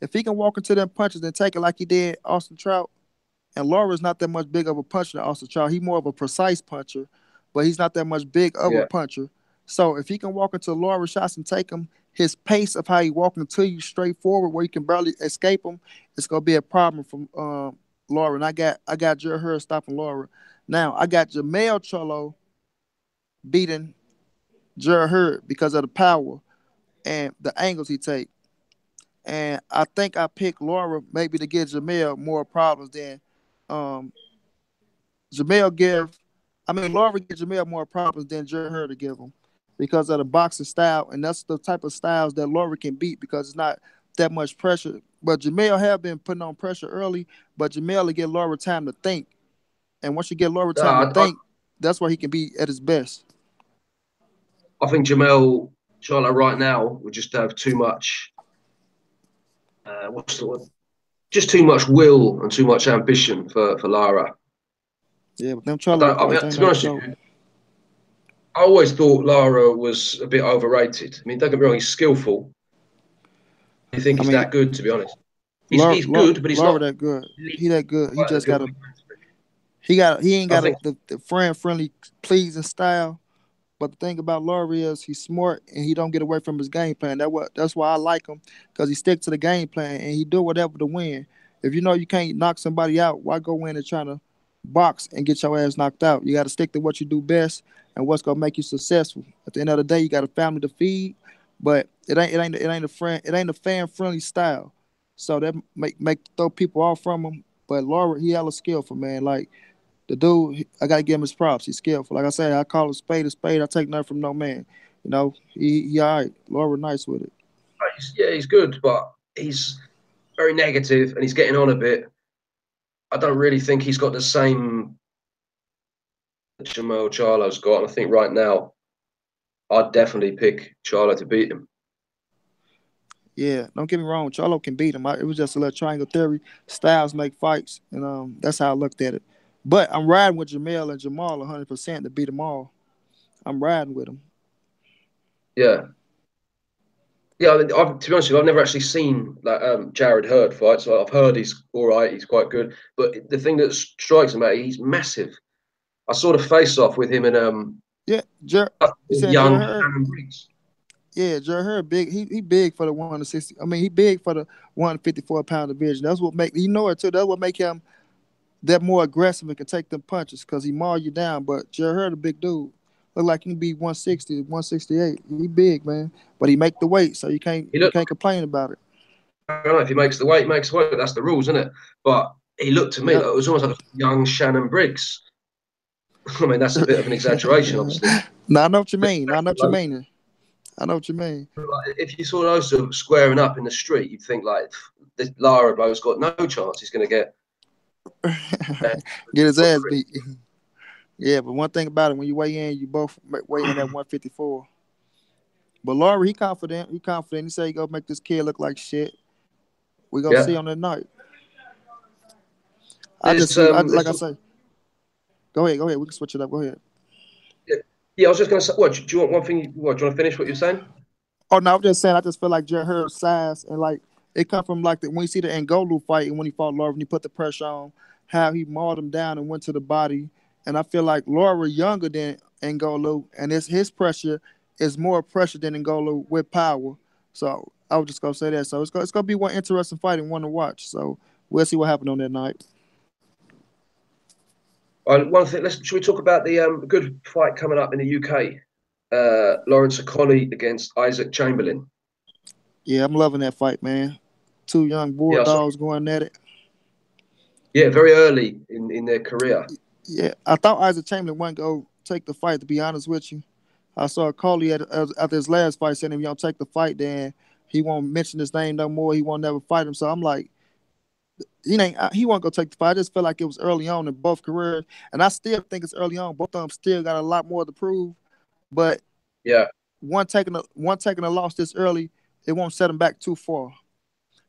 If he can walk into them punches and take it like he did Austin Trout, and Laura's not that much big of a puncher than Austin Trout. He's more of a precise puncher, but he's not that much big of a
yeah,
puncher. So if he can walk into Laura shots and take them, his pace of how he walking to you straight forward where you can barely escape him, it's gonna be a problem from Laura. And I got Jared Hurd stopping Laura. Now I got Jamel Cholo beating Jared Hurd because of the power and the angles he take. And I think I picked Laura maybe to give Jamel more problems than um, Jamel give. I mean, Laura give Jamel more problems than Jared Hurd to give him because of the boxing style, and that's the type of styles that Laura can beat because it's not that much pressure. But Jamel have been putting on pressure early, but Jamel will get Laura time to think, and once you get Laura time to
Uh, I,
think, that's where he can be at his best.
I think Jamel Charlo right now would just have too much. What's the word? Just too much will and too much ambition for Lara.
Yeah, but them
I
Charlie
don't. I mean,
boys, they
to be
no
honest with
joke.
you, I always thought Lara was a bit overrated. I mean, don't get me wrong, he's skillful. I think
I
he's
mean,
that good, to be honest.
Laura,
He's
Laura,
good, but he's
Laura
not
that good. He that good. He
quite as
just
good
got
as
a
he wants to be.
he ain't
I
got
think,
the friend friendly pleasing style. But the thing about Laurie is he's smart and he don't get away from his game plan. That's why I like him because he stick to the game plan and he do whatever to win. If you know you can't knock somebody out, why go in and trying to box and get your ass knocked out? You got to stick to what you do best and what's gonna make you successful. At the end of the day, you got a family to feed, but it ain't a fan friendly style. So that make throw people off from him. But Laurie, he hella skillful, man. Like the dude, I gotta give him his props. He's skillful. Like I said, I call a spade a spade. I take nothing from no man. You know, he all right. Laura nice with it.
yeah, he's good, but he's very negative and he's getting on a bit. I don't really think he's got the same that Jamal Charlo's got. And I think right now, I'd definitely pick Charlo to beat him.
Yeah, don't get me wrong. Charlo can beat him. It was just a little triangle theory. Styles make fights, and that's how I looked at it. But I'm riding with Jamel and Jamal 100% to beat them all. I'm riding with them.
Yeah, yeah. I mean, to be honest with you, I've never actually seen like Jared Hurd fight, so I've heard he's all right. He's quite good, but the thing that strikes me, he's massive. I saw the face off with him and
Yeah, you saying Jerry
young
Hurd?
Shannon Briggs.
Yeah, Jerry Hurd big. He big for the 160. I mean, he big for the 154 pound division. That's what make you know it too. That's what make him that more aggressive and can take them punches because he maul you down. But Jerry Hurd a big dude. Look like he can be 160, 168. He big, man. But he make the weight, so
He
you
looked.
can't complain about it.
I don't know if he makes the weight, he makes the weight. That's the rules, isn't it? But he looked to me
Yep.
like it was almost like a young Shannon Briggs. I mean, that's a bit of an exaggeration, obviously.
Now I know what you
But
mean. I know what you mean. I know what you mean.
like, if you saw those two squaring up in the street, you'd think like this Lara bloke's got no chance. He's going to get
Get his ass beat. Yeah, but one thing about it, when you weigh in, you both weigh in at 154. But Laurie, he confident. He confident. He say he gonna make this kid look like shit. We gonna see
yeah.
on that night.
There's
Like I say. Go ahead. Go ahead. We can switch it up. Go ahead.
yeah, yeah. I was just going to say, what do you want? One thing. What do you want to finish what you're saying?
Oh no, I'm just saying. I just feel like Jared Hurd's size and like it come from like when you see the Ngolu fight and when he fought Laura and he put the pressure on, how he mauled him down and went to the body. And I feel like Laura younger than Ngolu, and it's his pressure is more pressure than Ngolu with power. So I was just gonna say that. So it's gonna be one interesting fight and one to watch. So we'll see what happened on that night.
One thing. Should we talk about the good fight coming up in the UK? Lawrence Okolie against Isaac Chamberlain.
Yeah, I'm loving that fight, man. Two young
Yeah, I saw,
bulldogs going at it.
yeah, very early in their career.
Yeah, I thought Isaac Chamberlain wasn't go take the fight. To be honest with you, I saw Coley after his last fight saying if you don't take the fight, then he won't mention his name no more. He won't never fight him. So I'm like, he won't go take the fight. I just felt like it was early on in both careers, and I still think it's early on. Both of them still got a lot more to prove. But
Yeah,
one taking a loss this early, it won't set them back too far.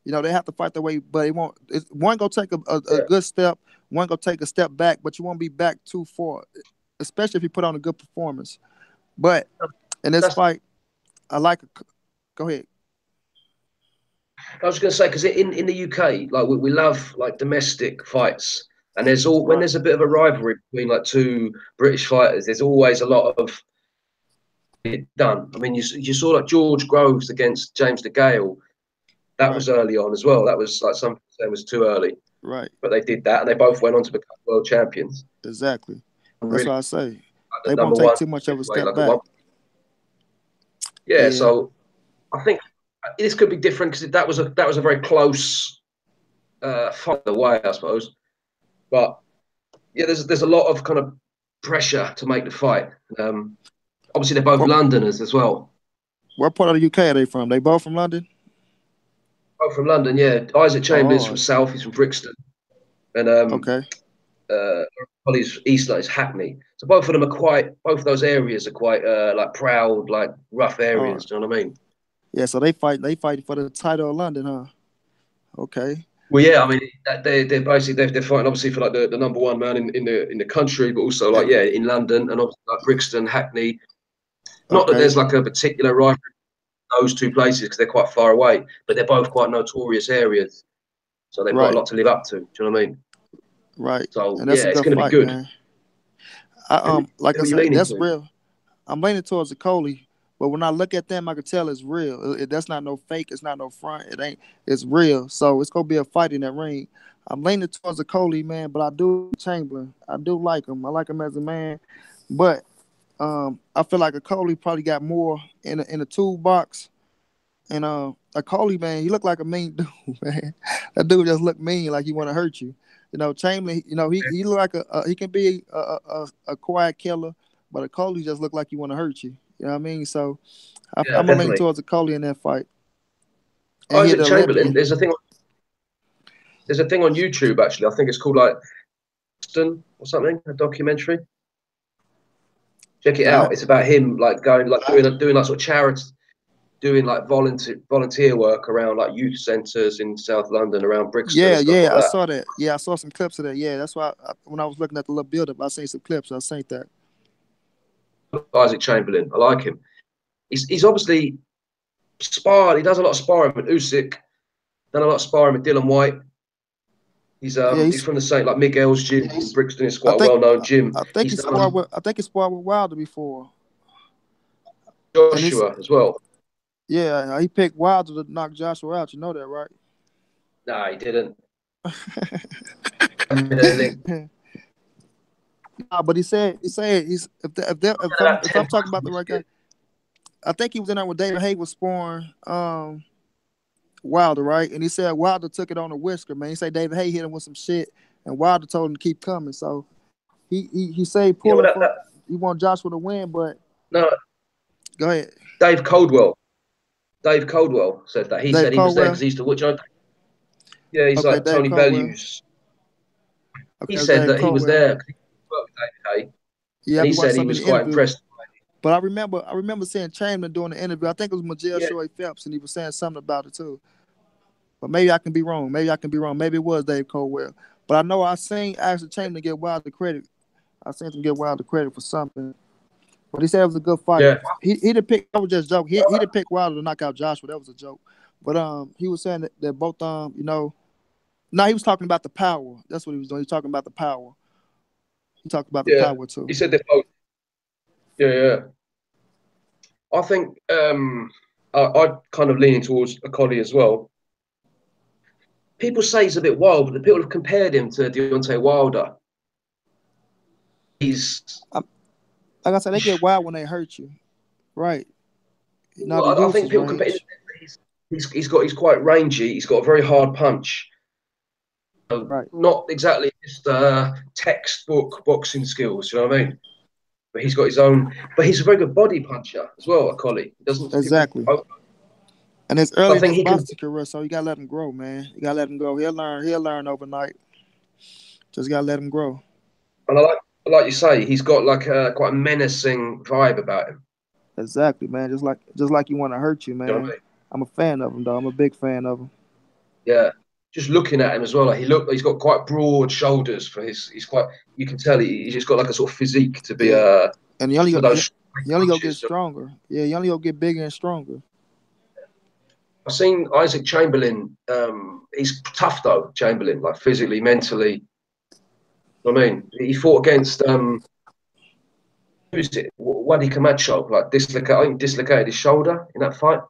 You know, they have to fight their way, but it won't. One go take a
yeah.
good step, one go take a step back, but you won't be back too far, especially if you put on a good performance. But in this
That's
fight, I like. Go ahead.
I was going to say because in the UK, like we love like domestic fights, and there's all when
Right.
there's a bit of a rivalry between like two British fighters, there's always a lot of it done. I mean, you saw like George Groves against James DeGale. That
Right.
was early on as well. That was like some people say was too early,
Right.
but they did that, and they both went on to become world champions.
Exactly. That's
really
what I say.
like
They
the
won't
number
take
one
too much of a
weight,
step
like a one.
back.
Yeah,
Yeah.
so I think this could be different because that was a very close fight in a way, I suppose. But yeah, there's a lot of kind of pressure to make the fight. Um, Obviously, they're both
What
Londoners as well.
what part of the UK are they from? They both from London?
Both from London, yeah. Isaac Chambers
Oh,
from South, he's from Brixton, and
okay.
Holly's East is Hackney. So both of them are both of those areas are quite like proud, like rough
Oh,
areas. Do you know what I mean?
yeah. So they fight for the title of London, huh? Okay.
Well, yeah, I mean they're basically they're fighting obviously for like the number one man in the country, but also like
And
yeah in London and obviously like Brixton, Hackney. Not that
okay.
there's like a particular rivalry in those two places because they're quite far away, but they're both quite notorious areas, so they've got a
Right.
lot to live up to. Do you know what I mean?
Right.
So
And
yeah,
that's a
it's
good
going to be
fight,
good.
man. I like
Who
I
are you
said,
leaning
that's
to?
real. I'm leaning towards the Coley, but when I look at them, I can tell it's real. That's not no fake. It's not no front. It ain't. It's real. So it's gonna be a fight in that ring. I'm leaning towards the Coley, man, but I do Chamberlain. I do like him. I like him as a man, but I feel like a Coley probably got more in the toolbox. And a Coley, man, he looked like a mean dude, man. That dude just looked mean, like he want to hurt you. Chamberlain, he look like he can be a quiet killer, but a Coley just look like he want to hurt you. You know what I mean? So
Yeah,
I'm gonna lean
definitely.
towards a Coley in that fight, and he
Isaac
the
Chamberlain.
Olympian.
There's a thing on YouTube actually. I think it's called like Boston or something. A documentary. Check it
Uh,
out. It's about him like going like doing like sort of charity, doing like volunteer work around like youth centres in South London, around Brixton and
yeah,
stuff
yeah,
like
I
that.
saw that. Yeah, I saw some clips of that. Yeah, that's why when I was looking at the little build up, I seen some clips. I seen that.
Isaac Chamberlain. I like him. He's obviously sparred. He does a lot of sparring with Usyk. Done a lot of sparring with Dylan White.
Yeah,
He's from the same like Miguel's gym in Brixton. It's
I
quite a
think
well known gym.
I think
He's done
he sparred with Wilder before, and it's
Joshua as well.
yeah, he picked Wilder to knock Joshua out. You know that, right?
No, he didn't. Anything.
Nah, but he said he's if I'm talking about the right guy, I think he was in there when David Hay was sparring Wilder, right? And he said Wilder took it on a whisker, man. He said David Hay hit him with some shit, and Wilder told him to keep coming. So he said he
Yeah, well,
pulling for he want Joshua to win, but
no,
go ahead,
Dave Coldwell. Dave Coldwell said that. He
Dave
said he was there because
Caldwell.
he used to watch. Yeah, he's
Okay,
like
Dave
Tony
Caldwell.
Bellews.
Okay,
He
that's
said
Dave
that he was
Caldwell.
there because he worked with David Hay,
Yeah, I
and he
be watching
said he
some of
was
the
quite
interview.
impressed.
But I remember seeing Chamberlain doing the interview. I think it was Miguel
Yeah,
Shoei Phelps, and he was saying something about it too. But maybe I can be wrong. Maybe I can be wrong. Maybe it was Dave Caldwell. But I know I seen Ashley Chamberlain get Wilder credit. I seen him get Wilder credit for something. But he said it was a good fight.
yeah,
He didn't pick. I was just joking. He didn't pick Wilder to knock out Joshua. That was a joke. But he was saying that both no, he was talking about the power. That's what he was doing. He was talking about the power. He talked about the
yeah.
power too.
He said they're both. Yeah, yeah. I think I kind of leaning towards a Collie as well. People say he's a bit wild, but the people have compared him to Deontay Wilder. He's
Like I said, they get wild when they hurt you, right? Now the
well, I
youth
think
is
people compare.
range,
He's quite rangy. He's got a very hard punch.
right?
Not exactly just textbook boxing skills. You know what I mean? But he's got his own. But he's a very good body puncher as well. A Collie. He doesn't people?
Exactly. And it's
I
early in
think
his
he can.
boxing career, so you gotta let him grow, man. You gotta let him grow. He'll learn. He'll learn overnight. Just gotta let him grow.
And like you say, he's got like quite a menacing vibe about him.
Exactly, man. Just like you want to hurt you,
You know what I
man.
mean?
I'm a fan of him, though. I'm a big fan of him.
Yeah. Just looking at him as well, like he's got quite broad shoulders for his. He's quite. You can tell he's just got like a sort of physique to be
Yeah, and he only
for
go
those
he only go get
punches.
stronger. Yeah, he only go get bigger and stronger.
I've seen Isaac Chamberlain. He's tough though, Chamberlain, like physically, mentally. I mean, he fought against who's it? Wadi Camacho, like dislocated. I think dislocated his shoulder in that fight.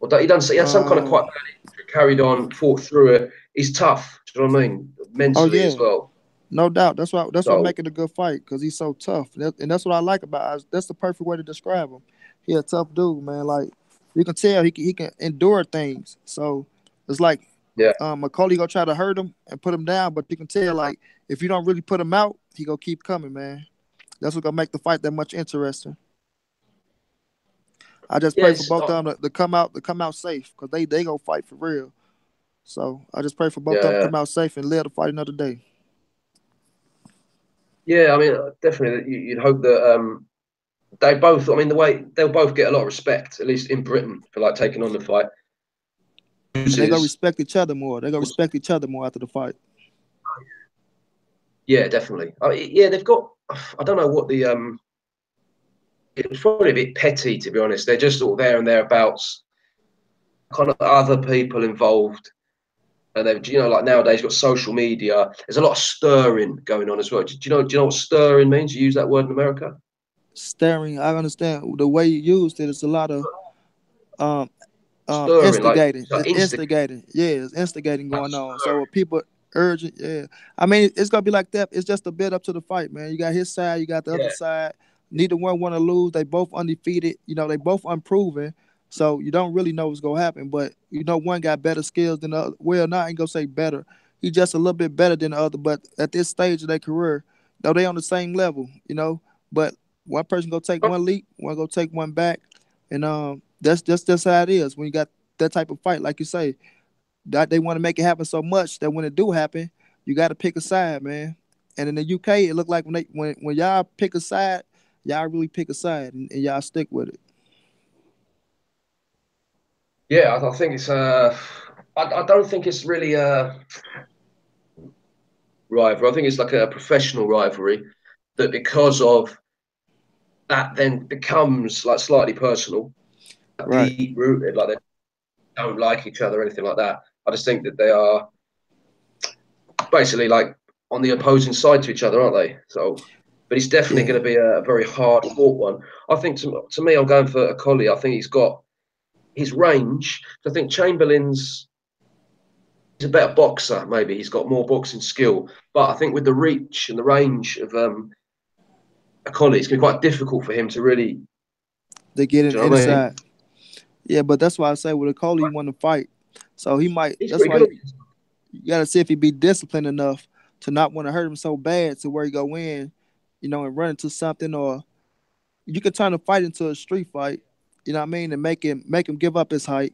Or he had some kind of quite
Um.
bad injury, carried on, fought through it. He's tough. Do you know what I mean?
Oh
Mentally as
yeah.
well.
No doubt. That's what
So
make it a good fight because he's so tough, and that's what I like about. That's the perfect way to describe him. He a tough dude, man. Like you can tell he can endure things. So it's like
yeah,
McCauley gonna try to hurt him and put him down, but you can tell like if you don't really put him out, he gonna keep coming, man. That's what gonna make the fight that much interesting. I just pray for
yes,
both of them to come out safe because they gonna fight for real. So I just pray for both of them to
yeah,
come out safe and live to fight another day.
yeah. I mean, definitely, you'd hope that they both. I mean, the way they'll both get a lot of respect, at least in Britain, for like taking on the fight.
And they gonna
Loses,
respect each other more. They gonna respect each other more after the fight.
yeah, definitely. Yeah, they've got. I don't know what the It was probably a bit petty, to be honest. They're just sort of there and thereabouts. Kind of other people involved, and they've like nowadays got social media. There's a lot of stirring going on as well. Do you know what stirring means? You use that word in America?
Staring, I understand the way you used it. It's a lot of um
Stirring,
instigating.
like
It's
instant.
instigating. Yeah, it's instigating
Like
going on. So
stirring.
with people urgent, yeah. I mean, it's gonna be like that. It's just a bit up to the fight, man. You got his side, you got the other
Yeah,
side. Neither one want to lose. They both undefeated. They both unproven. So you don't really know what's gonna happen. But one got better skills than the other. Well, not I ain't gonna say better. He just a little bit better than the other. But at this stage of their career, though they on the same level. But one person gonna take one leap, one gonna take one back, and that's how it is when you got that type of fight. Like you say, that they want to make it happen so much that when it do happen, you got to pick a side, man. And in the UK, it looked like when y'all pick a side, y'all really pick a side and y'all stick with it.
yeah. I think it's. I don't think it's really a rivalry. I think it's like a professional rivalry that because of that then becomes like slightly personal,
Right.
deep rooted. Like they don't like each other or anything like that. I just think that they are basically like on the opposing side to each other, aren't they? So, but it's definitely
Yeah.
going to be a very hard fought one. I think to me, I'm going for a collie. I think he's got his range. I think Chamberlain's he's a better boxer. Maybe he's got more boxing skill, but I think with the reach and the range of a collie, it's going to be quite difficult for him to really.
They get
Do
it
you know what I mean?
inside. Yeah, but that's why I say with a Coley, he want to fight. So he might.
He's
That's
pretty
why
good.
you got to see if he be disciplined enough to not want to hurt him so bad to where he go in, and run into something, or you could turn a fight into a street fight. You know what I mean, and make him give up his height.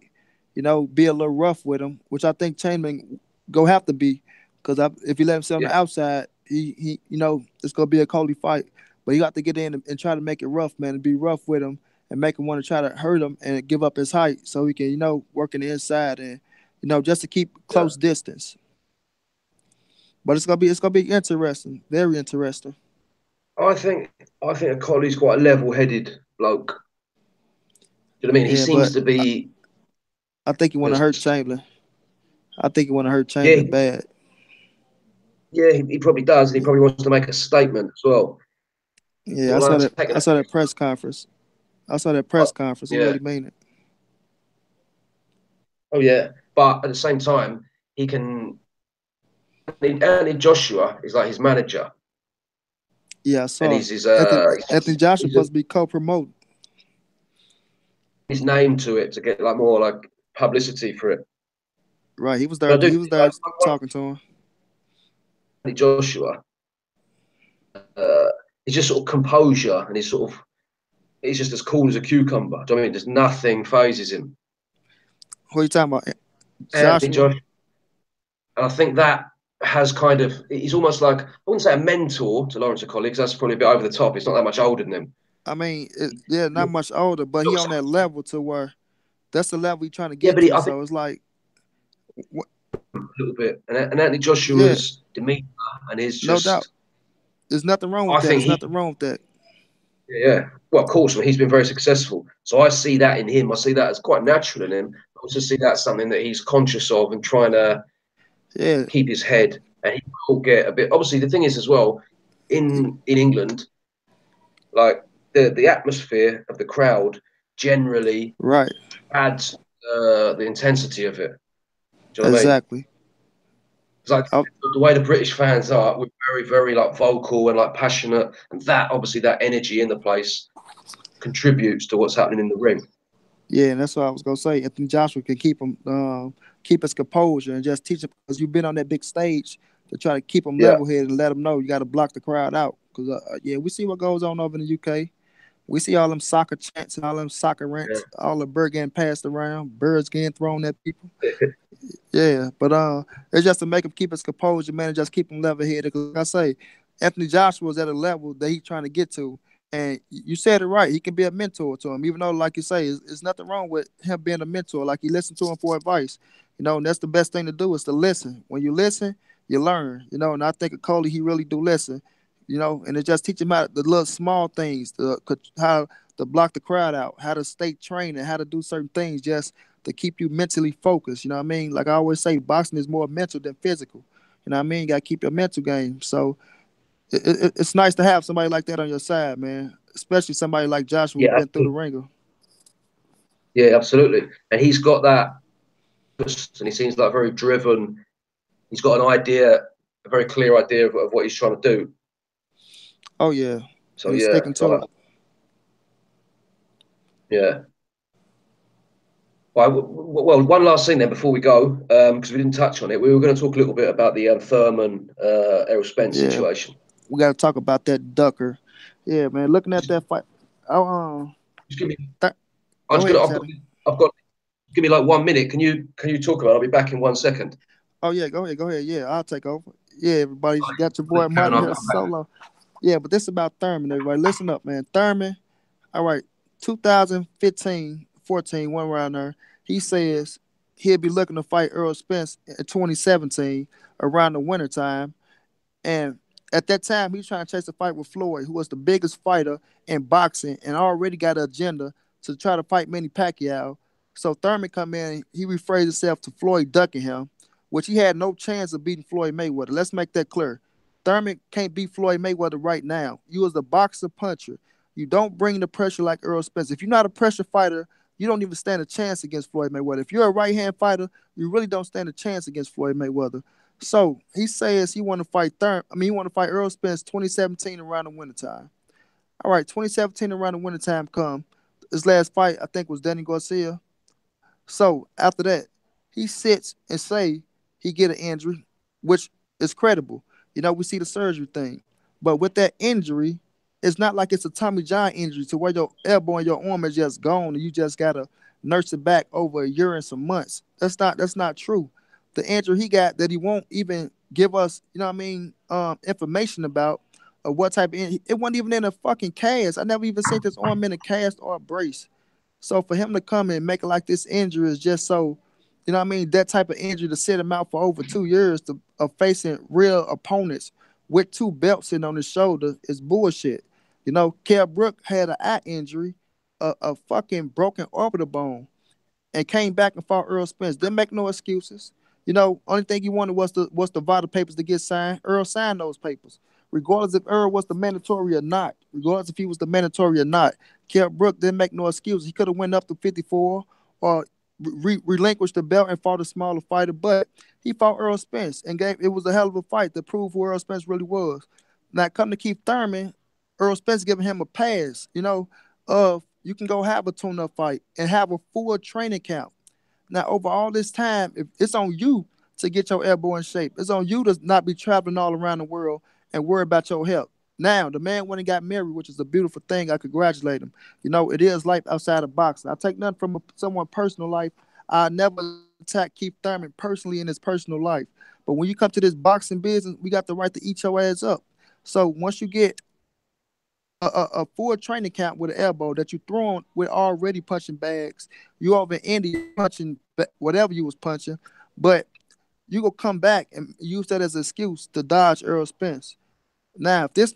Be a little rough with him, which I think Chainman go have to be, because if he let him sit on
Yeah,
the outside, he it's gonna be a Cody fight. But you got to get in and try to make it rough, man, and be rough with him and make him want to try to hurt him and give up his height so he can work in the inside and just to keep
yeah.
close distance. But it's gonna be interesting, very interesting.
I think I think a collie's quite a level-headed bloke. Do you know what I mean? He
Yeah,
seems
but
to be.
I think you want to hurt Chamberlain. I think you want to hurt
Yeah,
Chamberlain bad.
yeah, he probably does, and he probably wants to make a statement as well.
Yeah, I
Sort of
saw
like
that.
taking
I
a
saw that press conference. I saw that press conference. He
yeah,
really mean it.
oh yeah. But at the same time, he can. Anthony Joshua is like his manager,
Yeah, I
and
saw Anthony, Anthony Joshua
he's a,
supposed to be co-promoting.
his name to it to get like more like publicity for it.
Right, he was
But
there.
I do
He
think
was there
like
talking to him.
Anthony Joshua, uh, he's just sort of composure, and he's just as cool as a cucumber. Do you know what I mean? There's nothing phases him.
Who are you talking about?
Anthony
Joshua.
Joshua. And I think that has kind of he's almost like I wouldn't say a mentor to Lawrence colleagues. That's probably a bit over the top. He's not that much older than him.
I mean, yeah, not much older, but he on that level to where that's the level he trying to
Yeah,
get
but
to.
I think
So it's like,
a little bit. And Anthony
yeah,
Joshua's demeanor and his
no doubt.
just,
There's nothing wrong with
I
that.
think
There's
he,
nothing wrong with that.
yeah. Well, of course, I mean, he's been very successful. So I see that in him. I see that as quite natural in him. I also see that as something that he's conscious of and trying to
Yeah,
keep his head. And he will get a bit. Obviously, the thing is as well in England, like the atmosphere of the crowd generally
right.
adds the intensity of it. Do you know what I mean?
Exactly.
It's like
Oh,
the way the British fans are, we're very, very like vocal and like passionate, and that obviously that energy in the place contributes to what's happening in the ring.
yeah, and that's what I was gonna say. Anthony Joshua can keep his composure and just teach him because you've been on that big stage to try to keep him
Yeah,
level headed and let him know you got to block the crowd out. Because yeah, we see what goes on over in the UK. We see all them soccer chants and all them soccer
yeah,
rants, all the bird getting passed around, birds getting thrown at people. Yeah, but it's just to make him keep his composure, man, and just keep him level headed. Because like I say, Anthony Joshua is at a level that he's trying to get to, and you said it right. He can be a mentor to him, even though, like you say, it's nothing wrong with him being a mentor. Like he listened to him for advice, and that's the best thing to do is to listen. When you listen, you learn, and I think of Coley, he really do listen, and it just teach him how the little small things, how to block the crowd out, how to stay trained, and how to do certain things just to keep you mentally focused. You know what I mean? Like I always say, boxing is more mental than physical. You know what I mean? You got to keep your mental game. So it's nice to have somebody like that on your side, man. Especially somebody like Joshua who's
yeah,
been through the ringer.
yeah, absolutely. And he's got that, and he seems like very driven. He's got an idea, a very clear idea of what he's trying to do.
Oh yeah,
So
and he's
yeah,
sticking to
like
it.
yeah. Well, one last thing then before we go, because we didn't touch on it. We were going to talk a little bit about the Thurman Errol Spence
Yeah,
situation.
we got to talk about that Ducker. Yeah, man. Looking at
Just,
that fight. Oh,
just give me.
th-
I
go
was gonna.
ahead, Teddy.
I've got. Give me like 1 minute. Can you talk about it? I'll be back in 1 second.
Oh yeah, go ahead, go ahead. Yeah, I'll take over. Yeah, everybody, you got your boy
Karen,
Money
I'll
here
come back.
solo. Yeah, but this is about Thurman, everybody. Listen up, man. Thurman. All right, 2015, 14, one around there. He says he'll be looking to fight Earl Spence in 2017 around the wintertime. And at that time, he was trying to chase a fight with Floyd, who was the biggest fighter in boxing and already got an agenda to try to fight Manny Pacquiao. So Thurman come in, he rephrased himself to Floyd ducking him, which he had no chance of beating Floyd Mayweather. Let's make that clear. Thurman can't beat Floyd Mayweather right now. You was a boxer puncher. You don't bring the pressure like Earl Spence. If you're not a pressure fighter, you don't even stand a chance against Floyd Mayweather. If you're a right hand fighter, you really don't stand a chance against Floyd Mayweather. So he says he want to fight he want to fight Earl Spence 2017 around the wintertime. All right, 2017 around the wintertime come. His last fight, I think, was Danny Garcia. So after that, he sits and say he get an injury, which is credible. We see the surgery thing. But with that injury, it's not like it's a Tommy John injury to where your elbow and your arm is just gone and you just gotta nurse it back over a year and some months. That's not true. The injury he got that he won't even give us, information about what type of injury. It wasn't even in a fucking cast. I never even seen this arm in a cast or a brace. So for him to come and make it like this injury is just so, that type of injury to sit him out for over 2 years of facing real opponents with two belts sitting on his shoulder is bullshit. Kell Brook had an eye injury, a fucking broken orbital bone and came back and fought Earl Spence. Didn't make no excuses. Only thing he wanted was the vital papers to get signed. Earl signed those papers. Regardless if Earl was the mandatory or not, regardless if he was the mandatory or not, Kell Brook didn't make no excuses. He could have went up to 54 or relinquished the belt and fought a smaller fighter, but he fought Earl Spence and it was a hell of a fight to prove who Earl Spence really was. Now come to Keith Thurman, Earl Spence giving him a pass, of you can go have a tune-up fight and have a full training camp. Now, over all this time, if it's on you to get your elbow in shape. It's on you to not be traveling all around the world and worry about your health. Now, the man went and got married, which is a beautiful thing. I congratulate him. It is life outside of boxing. I take nothing from someone's personal life. I never attack Keith Thurman personally in his personal life. But when you come to this boxing business, we got the right to eat your ass up. So once you get a full training camp with an elbow that you throwing with already punching bags. You over in India punching whatever you was punching, but you gonna come back and use that as an excuse to dodge Earl Spence. Now, if this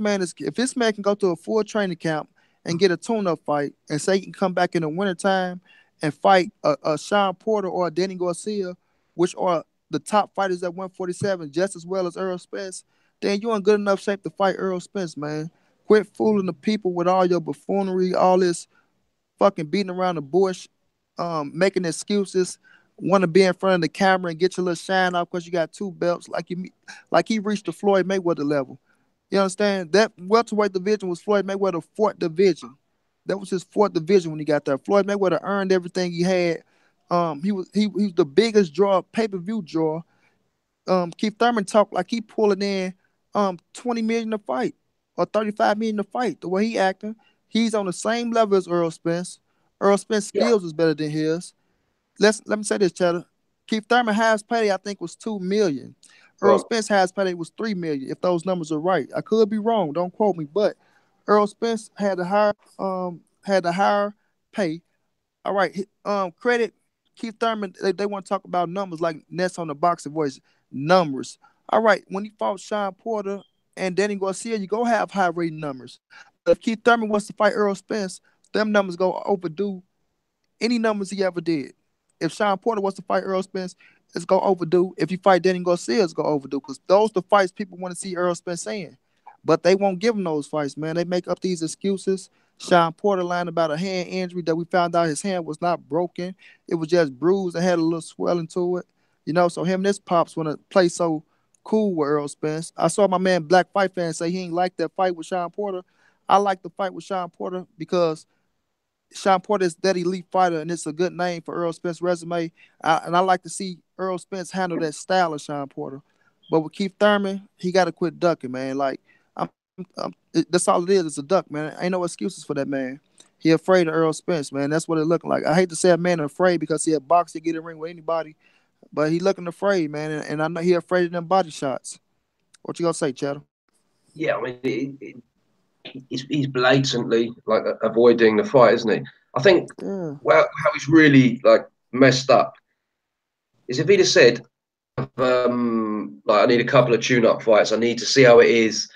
man can go to a full training camp and get a tune-up fight and say he can come back in the wintertime and fight a Sean Porter or a Danny Garcia, which are the top fighters at 147 just as well as Earl Spence, then you in good enough shape to fight Earl Spence, man. Quit fooling the people with all your buffoonery, all this fucking beating around the bush, making excuses. want to be in front of the camera and get your little shine off because you got two belts, like he reached the Floyd Mayweather level. You understand? That welterweight division was Floyd Mayweather's fourth division. That was his fourth division when he got there. Floyd Mayweather earned everything he had. He was the biggest draw, pay-per-view draw. Keith Thurman talked like he pulling in 20 million a fight or 35 million a fight. The way he acting, he's on the same level as Earl Spence. Earl Spence
Yeah,
skills was better than his. Let me say this, Cheddar. Keith Thurman highest payday I think was 2 million. Earl
right.
Spence highest payday was 3 million. If those numbers are right, I could be wrong. Don't quote me, but Earl Spence had the higher pay. All right, credit Keith Thurman. They want to talk about numbers like Ness on the boxing voice. Numbers. All right, when he fought Sean Porter and Danny Garcia, you go have high rating numbers. But if Keith Thurman wants to fight Earl Spence, them numbers go overdue any numbers he ever did. If Sean Porter wants to fight Earl Spence, it's go overdue. If you fight Danny Garcia, it's go overdue. Because those the fights people want to see Earl Spence saying. But they won't give him those fights, man. They make up these excuses. Sean Porter lying about a hand injury that we found out his hand was not broken. It was just bruised and had a little swelling to it. So him and his pops want to play so cool with Earl Spence. I saw my man Black Fight Fan say he ain't like that fight with Sean Porter. I like the fight with Sean Porter because Sean Porter is that elite fighter, and it's a good name for Earl Spence's resume. And I like to see Earl Spence handle that style of Sean Porter. But with Keith Thurman, he got to quit ducking, man. Like, that's all it is. It's a duck, man. Ain't no excuses for that man. He afraid of Earl Spence, man. That's what it looking like. I hate to say a man afraid because he a boxer, get in the ring with anybody, but he looking afraid, man. And I know he afraid of them body shots. What you gonna say, Cheddar?
Yeah, I mean, he's blatantly like avoiding the fight, isn't he? I think
Yeah.
well, how he's really like messed up is if he'd have said, like I need a couple of tune-up fights, I need to see how it is.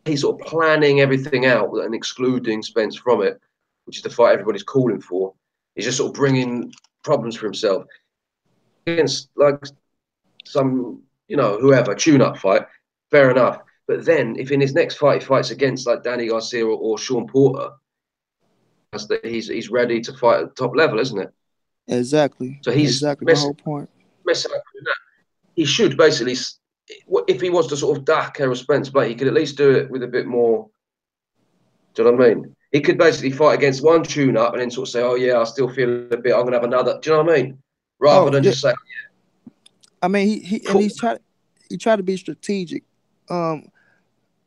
He's sort of planning everything out and excluding Spence from it, which is the fight everybody's calling for. He's just sort of bringing problems for himself against like some, whoever tune-up fight. Fair enough. But then, if in his next fight he fights against like Danny Garcia or Sean Porter, that's that he's ready to fight at the top level, isn't it?
Exactly.
So he's
Exactly. My whole point.
messing up with that. He should basically, if he wants to sort of duck Errol Spence, but he could at least do it with a bit more. Do you know what I mean? He could basically fight against one tune-up and then sort of say, "Oh yeah, I still feel a bit. I'm gonna have another." Do you know what I mean? Rather
Oh
than
yeah.
just say,
I mean,
"Cool,
he tried to be strategic. Um,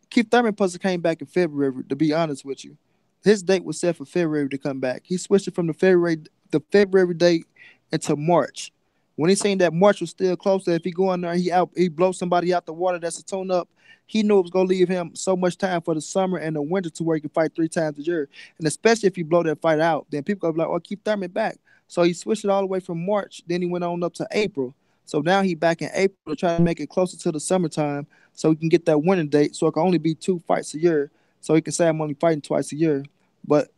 Keith Thurman Puzzle came back in February. To be honest with you, his date was set for February to come back. He switched it from the February date into March. When he seen that March was still close, that if he go in there, he blow somebody out the water that's a tune up. He knew it was gonna leave him so much time for the summer and the winter to where he can fight 3 times a year. And especially if you blow that fight out, then people gonna be like, "Oh, keep Thurman back." So he switched it all the way from March. Then he went on up to April. So now he back in April to try to make it closer to the summertime so he can get that winning date. So it can only be 2 fights a year. So he can say I'm only fighting twice a year. But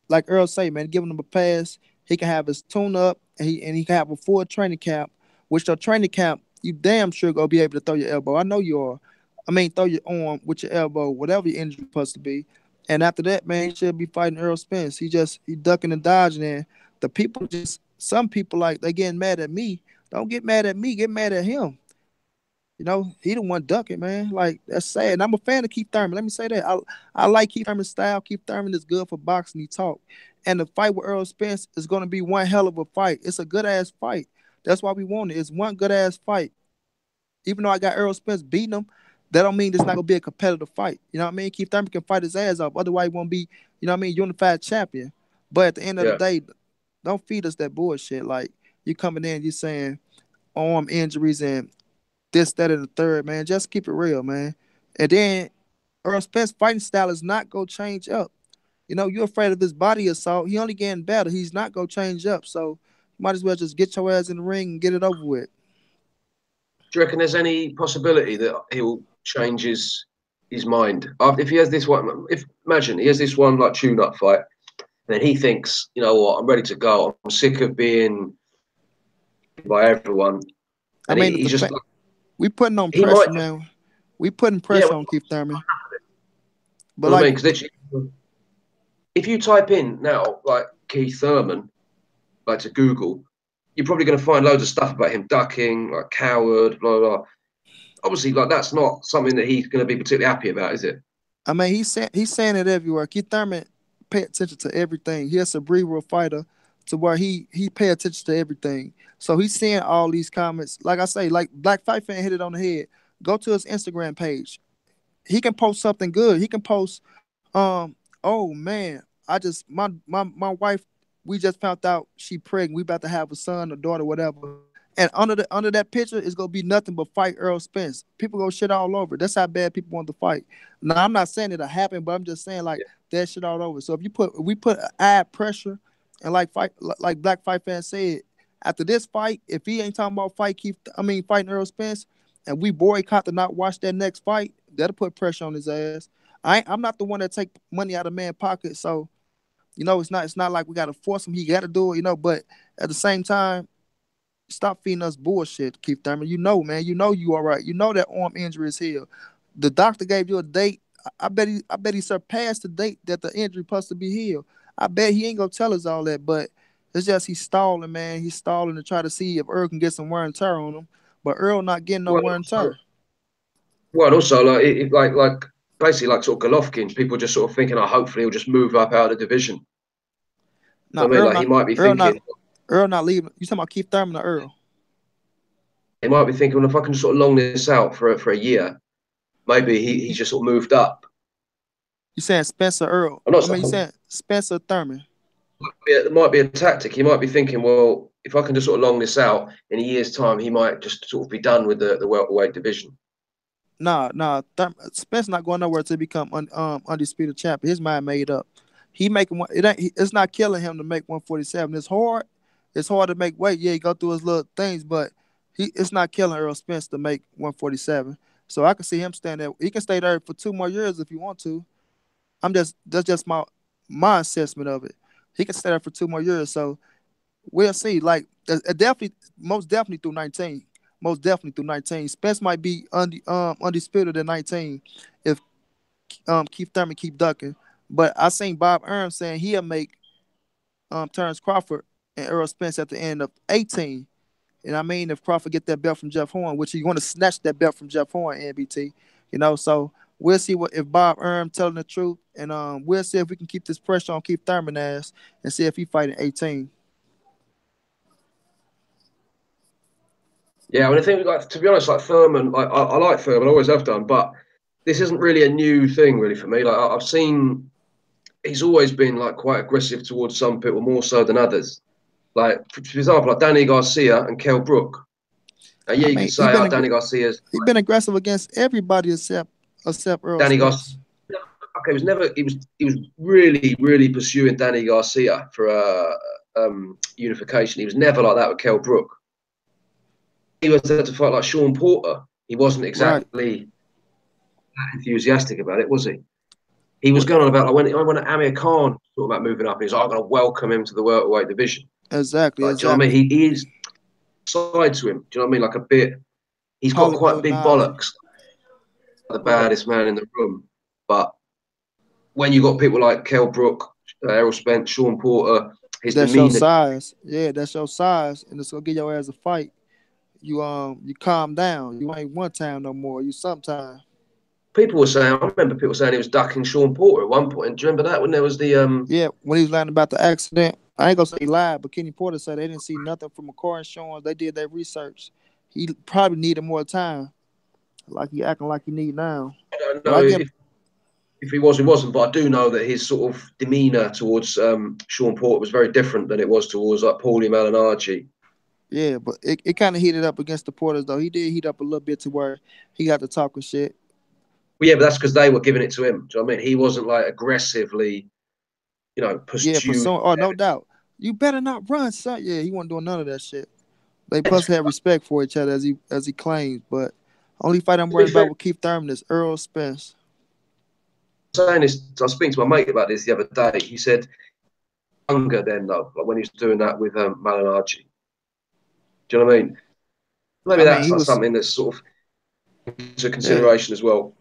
like Earl say, man, giving him a pass, he can have his tune up and he can have a full training camp, which your training camp, you damn sure gonna be able to throw your elbow. I know you are. I mean, throw your arm with your elbow, whatever your injury supposed to be. And after that, man, he should be fighting Earl Spence. He ducking and dodging, and the people just some people like they getting mad at me. Don't get mad at me, get mad at him. He the one ducking, man. Like that's sad. And I'm a fan of Keith Thurman. Let me say that. I like Keith Thurman's style. Keith Thurman is good for boxing. He talk. And the fight with Earl Spence is gonna be one hell of a fight. It's a good ass fight. That's why we want it. It's one good ass fight. Even though I got Earl Spence beating him, that don't mean it's not gonna be a competitive fight. You know what I mean? Keith Thurman can fight his ass off. Otherwise, he won't be, unified champion. But at the end of the
yeah."
day, don't feed us that bullshit. Like you coming in, you saying arm injuries and this, that, and the third, man. Just keep it real, man. And then Earl Spence fighting style is not gonna change up. You're afraid of his body assault. He only getting better. He's not gonna change up. So you might as well just get your ass in the ring and get it over with.
Do you reckon there's any possibility that he'll change his mind if he has this one? If imagine he has this one like tune-up fight, and then he thinks, you know what, I'm ready to go. I'm sick of being by everyone,
I
and
mean, if
he's just like,
we putting on
he might
pressure,
just,
man. We putting
yeah.
pressure on Keith Thurman. But
What I
like,
mean, because if you type in now like Keith Thurman, like to Google, you're probably going to find loads of stuff about him ducking, like coward, blah blah. Obviously, like that's not something that he's going to be particularly happy about, is it?
I mean, he's saying it everywhere. Keith Thurman pay attention to everything. He's a cerebral fighter to where he pay attention to everything. So he's seeing all these comments. Like I say, like Black Fight Fan hit it on the head. Go to his Instagram page. He can post something good. He can post, oh man, I just my wife, we just found out she pregnant. We about to have a son or daughter, whatever. And under that picture is gonna be nothing but fight Earl Spence. People go shit all over. That's how bad people want to fight. Now I'm not saying it'll happen, but I'm just saying like
Yeah.
that shit all over. So if we put add pressure and like fight like Black Fight Fan said, after this fight, if he ain't talking about fighting Earl Spence, and we boycott to not watch that next fight, that'll put pressure on his ass. I'm not the one that take money out of man's pocket, so it's not like we gotta force him. He gotta do it, but at the same time, stop feeding us bullshit, Keith Thurman. You know, man. You know you all right. You know that arm injury is healed. The doctor gave you a date. I bet he surpassed the date that the injury supposed to be healed. I bet he ain't gonna tell us all that, but it's just he's stalling, man. He's stalling to try to see if Earl can get some wear and tear on him. But Earl not getting no
Well,
wear and tear.
well, and also like basically like sort of Golovkin, people just sort of thinking, oh, hopefully he'll just move up out of the division.
Now
So I mean,
Earl
like
not Earl not Earl not leaving. You talking about Keith Thurman or Earl?
he might be thinking, well, if I can just sort of long this out for a year, maybe he's just sort of moved up.
You saying Spencer Earl?
I'm not
I mean, you
saying
saying Spencer Thurman?
it might be a tactic. He might be thinking, well, if I can just sort of long this out, in a year's time, he might just sort of be done with the welterweight division.
Nah. Spence not going nowhere to become undisputed champion. His mind made up. He making one. It's not killing him to make 147. It's hard. It's hard to make weight. Yeah, he go through his little things, but it's not killing Earl Spence to make 147. So I can see him staying there. He can stay there for 2 more years if he want to. That's just my assessment of it. He can stay there for 2 more years. So we'll see. Like definitely, most definitely through 19. Most definitely through 19. Spence might be undisputed at 19 if Keith Thurman keep ducking. But I seen Bob Arum saying he'll make Terrence Crawford and Earl Spence at the end of 18. And I mean, if Crawford get that belt from Jeff Horn, which he's going to snatch that belt from Jeff Horn, NBT, so we'll see what if Bob Arum telling the truth, and we'll see if we can keep this pressure on Keith Thurman ass and see if he fighting 18.
Yeah, I mean, I think like to be honest, like Thurman, like I like Thurman, I always have done, but this isn't really a new thing really for me. Like I've seen he's always been like quite aggressive towards some people more so than others. Like for example, like Danny Garcia and Kell Brook. Now, yeah,
I
you could
mean, he
say,
been
oh, Danny Garcia's
he been aggressive against everybody except Earl
Danny Garcia.
Spence.
Okay, he was really pursuing Danny Garcia for unification. He was never like that with Kell Brook. He was there to fight like Sean Porter. He wasn't
Right.
exactly enthusiastic about it, was he? He was
Well,
going on about like when Amir Khan thought about moving up, he was like, I'm going to welcome him to the welterweight division.
exactly,
Like, do you know what I
exactly.
mean? He is side to him. Do you know what I mean? Like a bit. He's got quite
Hollywood
big
Nazi.
bollocks, the
Right.
baddest man in the room. But when you got people like Kell Brook, Errol Spence, Sean Porter, his
That's your
demeanor.
size. Yeah, that's your size, and it's gonna get your ass a fight. You calm down. You ain't one time no more. You sometime.
People were saying, I remember people saying he was ducking Sean Porter at one point. Do you remember that when there was the
Yeah, when he was lying about the accident, I ain't gonna say he lied, but Kenny Porter said they didn't see nothing from a car insurance. They did their research. He probably needed more time, like he acting like he need now.
I don't
But
know
I get
if he was, he wasn't, but I do know that his sort of demeanor towards Sean Porter was very different than it was towards like Paulie Malignaggi.
yeah, but it kind of heated up against the Porters though. He did heat up a little bit to where he got to talking shit.
Well, yeah, but that's because they were giving it to him. Do you know what I mean? He wasn't like aggressively,
Yeah,
pursued.
pursuing. Oh, no doubt. You better not run, son. Yeah, he wasn't doing none of that shit. They plus have respect for each other as he claims, but only fight I'm
To be
worried
fair,
about with Keith Thurman is Earl Spence.
saying this, I was speaking to my mate about this the other day. He said younger then though, like when he was doing that with Malignaggi. Do you know what I mean? Maybe
I mean,
that's
he
like
was.
something that's sort of into
Yeah.
consideration as well.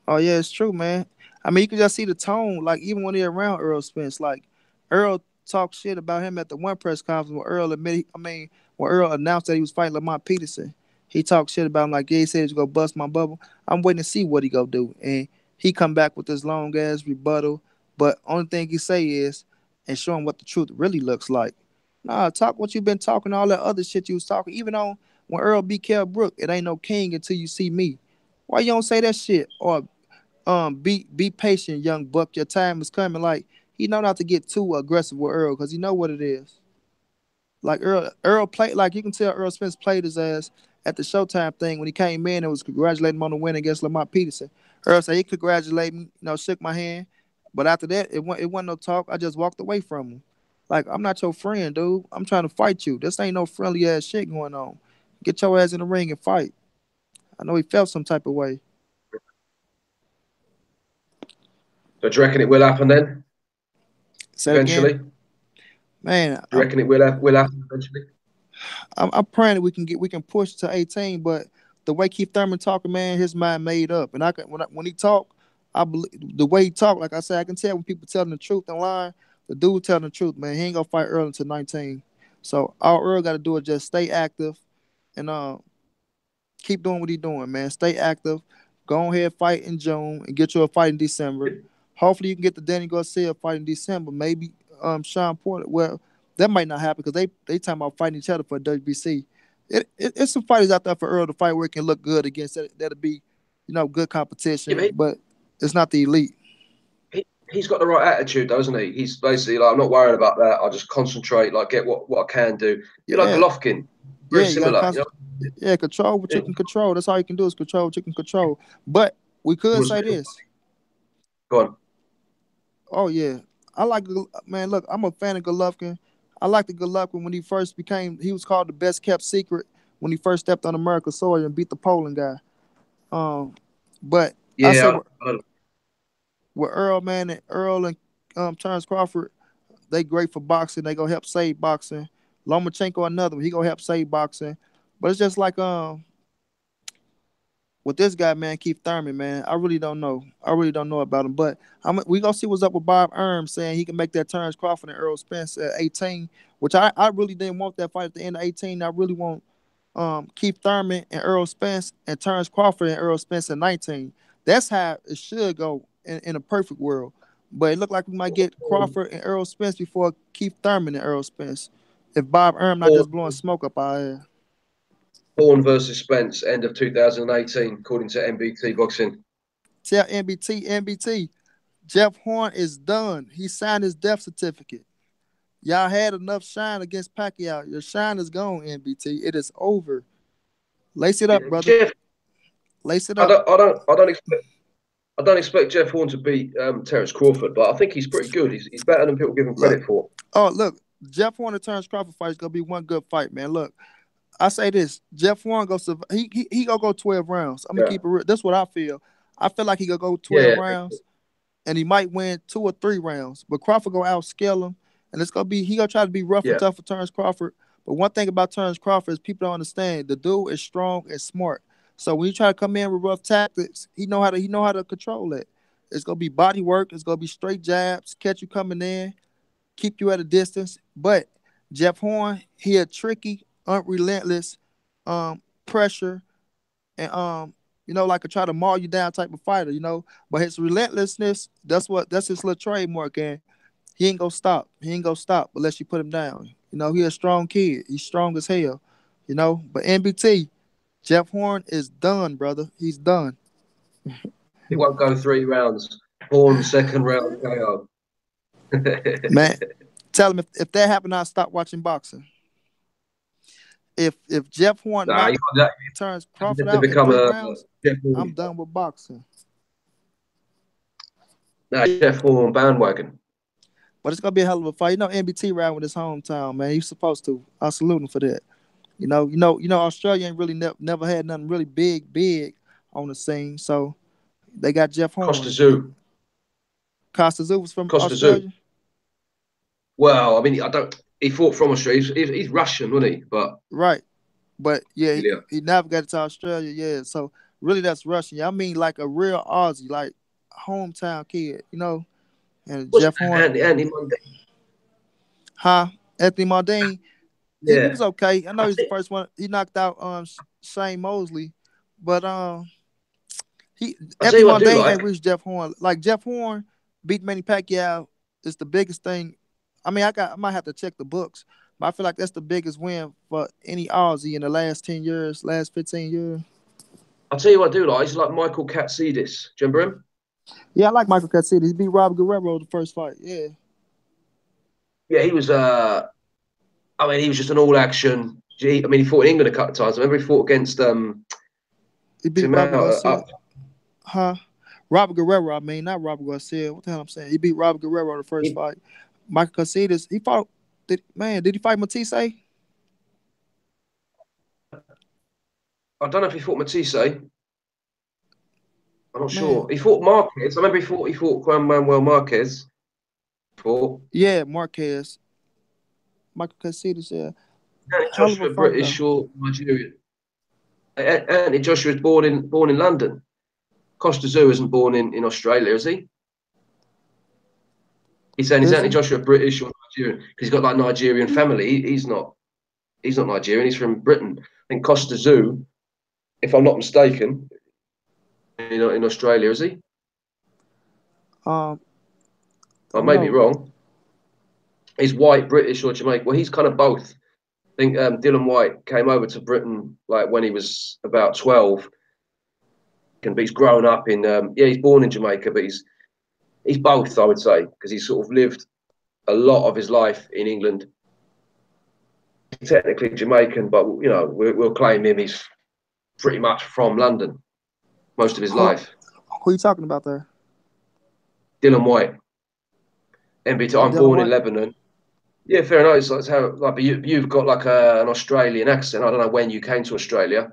Oh yeah, it's true, man. I mean, you can just see the tone. Like even when they're around Earl Spence, like Earl. talk shit about him at the one press conference when Earl admitted. I mean, when Earl announced that he was fighting Lamont Peterson, he talked shit about him like, yeah, he said he's gonna bust my bubble. I'm waiting to see what he gonna do, and he come back with this long ass rebuttal. But only thing he say is, and show him what the truth really looks like. Nah, talk what you been talking, all that other shit you was talking. Even on when Earl beat Kell Brook, it ain't no king until you see me. Why you don't say that shit? Or be patient, young buck. Your time is coming. Like he know not to get too aggressive with Earl because he know what it is. Like Earl played like you can tell Earl Spence played his ass at the Showtime thing when he came in and was congratulating him on the win against Lamont Peterson. Earl said he congratulated me, shook my hand, but after that it wasn't no talk. I just walked away from him. Like I'm not your friend, dude. I'm trying to fight you. This ain't no friendly ass shit going on. Get your ass in the ring and fight. I know he felt some type of way.
So do you reckon it will happen then?
Said again,
Eventually? Do
man.
you reckon it will happen eventually?
I'm praying that we can push to 18, but the way Keith Thurman talking, man, his mind made up, and when he talk, I believe the way he talk. Like I said, I can tell when people telling the truth and lying. The dude telling the truth, man. He ain't gonna fight Earl until 19. So all Earl got to do is just stay active and keep doing what he doing, man. Stay active. Go ahead, fight in June and get you a fight in December. Hopefully, you can get the Danny Garcia fight in December. Maybe Sean Porter. Well, that might not happen because they talking about fighting each other for WBC. It's some fighters out there for Earl to fight where it can look good against. That'll be, good
Yeah,
competition,
but
but it's not the elite.
he's got the right attitude, doesn't he? He's basically like, I'm not worried about that. I'll just concentrate, like get what I can do. Be like
Yeah,
Golovkin, very
yeah, you gotta
similar.
concentrate. Yeah, control what you can control. That's all you can do is control what you can control. But we
He
could
was
say this.
go on.
Oh yeah, I like man. Look, I'm a fan of Golovkin. I like the Golovkin when he first became. He was called the best kept secret when he first stepped on America's soil and beat the Poland guy. Um, but I say
Yeah,
with Earl, man, and Earl and Terrence Crawford, they great for boxing. They go help save boxing. Lomachenko another one. He go help save boxing. But it's just like with this guy, man, Keith Thurman, man, I really don't know. I really don't know about him. But we gonna see what's up with Bob Erm saying he can make that Terrence Crawford and Earl Spence at 18, which I really didn't want that fight at the end of 18. I really want Keith Thurman and Earl Spence and Terrence Crawford and Earl Spence at 19. That's how it should go in a perfect world. But it looked like we might get Crawford and Earl Spence before Keith Thurman and Earl Spence. If Bob Erm not
Horn,
just blowing smoke up our ass.
Horn versus Spence, end of 2018, according to MBT Boxing.
Tell NBT, Jeff Horn is done. He signed his death certificate. Y'all had enough shine against Pacquiao. Your shine is gone, NBT. It is over. Lace it up, brother.
Jeff,
Lace it
I
up.
don't, I don't, I don't expect. I don't expect Jeff Horn to beat Terence Crawford, but I think he's pretty good. He's better than people give him
Look.
credit for.
Oh, look. Jeff Horn and Terrence Crawford fight is gonna be one good fight, man. Look, I say this: Jeff Horn go survive. He gonna go 12 rounds. I'm gonna
Yeah,
keep it real. That's what I feel. I feel like he gonna go
yeah,
12
yeah.
rounds. And he might win 2 or 3 rounds. But Crawford gonna outscale him, and it's gonna be he gonna try to be rough and
Yeah.
tough for Terrence Crawford. But one thing about Terrence Crawford is people don't understand the dude is strong and smart. So when you try to come in with rough tactics, he know how to control it. It's gonna be body work. It's gonna be straight jabs, catch you coming in, keep you at a distance. But Jeff Horn, he a tricky, unrelentless, pressure and like a try to maul you down type of fighter, But his relentlessness, that's his little trademark, and he ain't gonna stop. He ain't gonna stop unless you put him down. He a strong kid. He's strong as hell. But NBT, Jeff Horn is done, brother. He's done.
He won't go 3 rounds. Horn second round KO.
Man, tell him if that happened, I'll stop watching boxing. If Jeff Horn
Nah,
knocked turns
you
Crawford
have to
out in
become
three
a
rounds,
Jeff
I'm
Horn.
done with boxing.
Nah, Jeff Horn bandwagon.
But it's gonna be a hell of a fight. NBT riding with his hometown, man. He's supposed to. I salute him for that. Australia ain't really never had nothing really big on the scene. So they got Jeff
Costa
Horn.
Zoo.
Costa Zoo was from
Costa Zoo.
Australia.
Well, I mean, I don't. He fought from Australia. He's Russian, wasn't he? But
Right. But yeah,
yeah,
he navigated to Australia, yeah. So really that's Russian. Yeah, I mean like a real Aussie, like hometown kid. And
was
Jeff Horn,
Andy Monday.
Huh? Anthony Modine. He
Yeah,
was okay. I
I
know he's the
think
first one. He knocked out Shane Mosley, but he
I tell
Anthony
you what I do
Modine ain't
like.
reached Jeff Horn. Like Jeff Horn beat Manny Pacquiao is the biggest thing. I mean, I might have to check the books, but I feel like that's the biggest win for any Aussie in the last 10 years, last 15 years.
I tell you what I do like. He's like Michael Katsidis. Do you remember him?
Yeah, I like Michael Cassidy. He beat Robert Guerrero the first fight. Yeah,
Yeah, he was. I mean, he was just an all action. I mean, he fought in England a couple of times. I remember he fought against
he beat
Tim
Robert
out
Garcia.
up.
Huh? Robert Guerrero. I mean, not Robert Garcia. What the hell I'm saying? He beat Robert Guerrero the first
He,
fight. Michael Cassidy. He fought. Did he fight Matisse?
I don't know if he fought Matisse. I'm not
Man,
sure. He fought Marquez. I remember he fought Juan Manuel Marquez. Fought.
yeah, Marquez. Michael Cassidy. Yeah,
Anthony
hell of a
Joshua,
fight though.
British or Nigerian? Anthony Joshua was born in London. Costa Zoo isn't born in Australia, is he? He's saying is
Is
Anthony
he?
Joshua British or Nigerian? Because he's got like Nigerian family. He's not. He's not Nigerian. He's from Britain. I think Costa Zoo, if I'm not mistaken, in Australia, is he?
Um, I
I
don't
may be
know.
wrong. He's white, British, or Jamaican. Well, he's kind of both. I think Dylan White came over to Britain like when he was about 12, but he's grown up in. Yeah, he's born in Jamaica, but he's both, I would say, because he's sort of lived a lot of his life in England. He's technically Jamaican, but we'll claim him. He's pretty much from London most of his
Who
life.
who you talking about there?
Dylan White, MBT.
Oh,
I'm
Dylan
born in
White.
Lebanon. Yeah, fair enough. It's how like, but you've got like an Australian accent. I don't know when you came to Australia.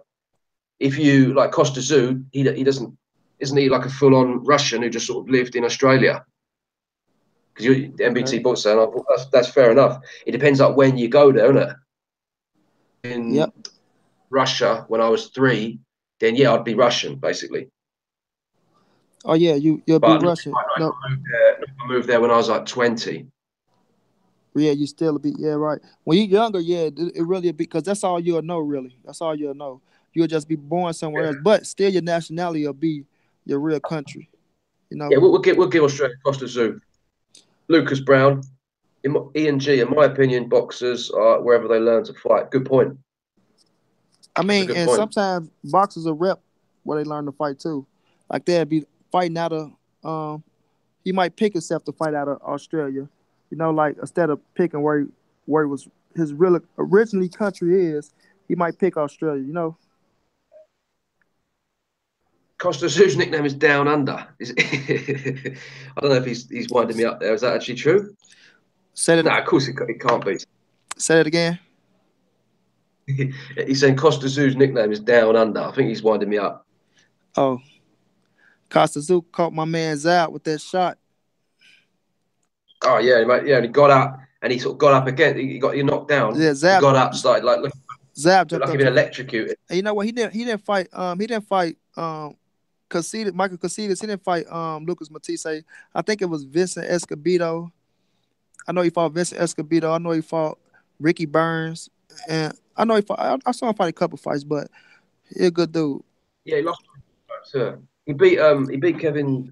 If you like Costa Zoo, he doesn't, isn't he like a full on Russian who just sort of lived in Australia? Because you the MBT
Okay.
bot saying, oh, well, that's fair enough. It depends like when you go there, isn't it?
Yep.
In Russia, when I was 3, then yeah, I'd be Russian basically.
Oh yeah, you'll be
But not
Russian.
if
No,
I moved there, if I moved there when I was like 20.
yeah, you still be yeah right. When you're younger, yeah, it really be because that's all you'll know. Really, that's all you'll know. You'll just be born somewhere else,
Yeah,
but still your nationality will be your real country. You
yeah,
know.
we'll give Australia Costa Zoo. Lucas Brown, E and G, in my opinion, boxers are wherever they learn to fight. Good point.
I
That's a
mean,
good
and
point.
sometimes boxers are rep where they learn to fight too. Like they'll be fighting out of he might pick himself to fight out of Australia. You know, like instead of picking where he was his real originally country is, he might pick Australia. You know,
Costa Zoo's nickname is Down Under. I don't know if he's winding me up there. Is that actually true?
say it
No, of course it can't be.
say it again.
He's saying Costa Zoo's nickname is Down Under. I think he's winding me up.
Oh, Costa Zoo caught my man's out with that shot.
Oh yeah, mate, yeah. And he got up and he sort of got up again. He knocked down.
Yeah,
He
Zab
got up, started looked
Zab jumped
like
up
he'd been
to.
electrocuted.
And you know what? He didn't fight Michael Casitas. He didn't fight Lucas Matisse. I think it was Vincent Escobedo. I know he fought Vincent Escobedo. I know he fought Ricky Burns, and I know he fought. I saw him fight a couple fights, but he a good dude.
Yeah, he lost. He beat Kevin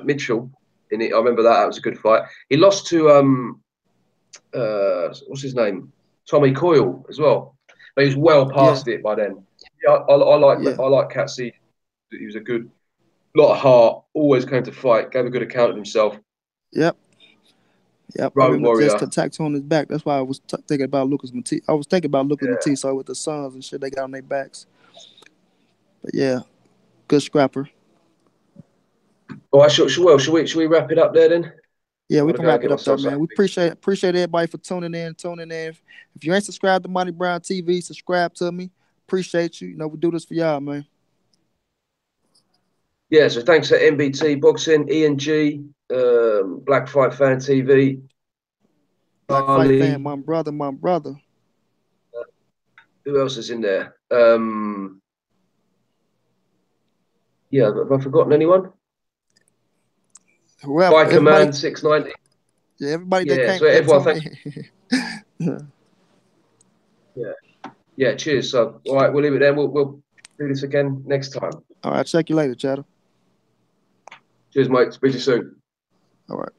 Mitchell in it. I remember that. That was a good fight. He lost to what's his name? Tommy Coyle as well. But he was well
Yeah,
past it by then. Yeah,
yeah,
I like Cat C. He was a good lot of heart. Always came to fight. Gave a good account of himself.
yep, yep. I
Road
remember just
warrior.
attacks on his back. That's why I was thinking about Lucas Matisse. I was thinking about Lucas
Yeah.
Matisse with the Suns and shit they got on their backs. But yeah, good scrapper.
All right. Shall we wrap it up there then?
Yeah,
I've got
we
to
can
go and
wrap
get
it up there,
myself
man. We
something.
appreciate everybody for tuning in. If you ain't subscribed to Money Brown TV, subscribe to me. Appreciate you. You know, we do this for y'all, man.
Yeah. So thanks to MBT Boxing, E&G, Black Fight Fan TV,
Black Fight fan,
Harley.
my brother.
Who else is in there? Yeah. Have I forgotten anyone?
Whoever,
Biker
everybody,
Man 690.
Yeah, everybody that
Yeah.
came
So
that
everyone,
tuned
thank
in.
you. Yeah. Yeah. Cheers. So, all right, we'll leave it there. We'll do this again next time.
All right, check you later, Chatter.
Cheers, mate. Speak to you soon.
All right.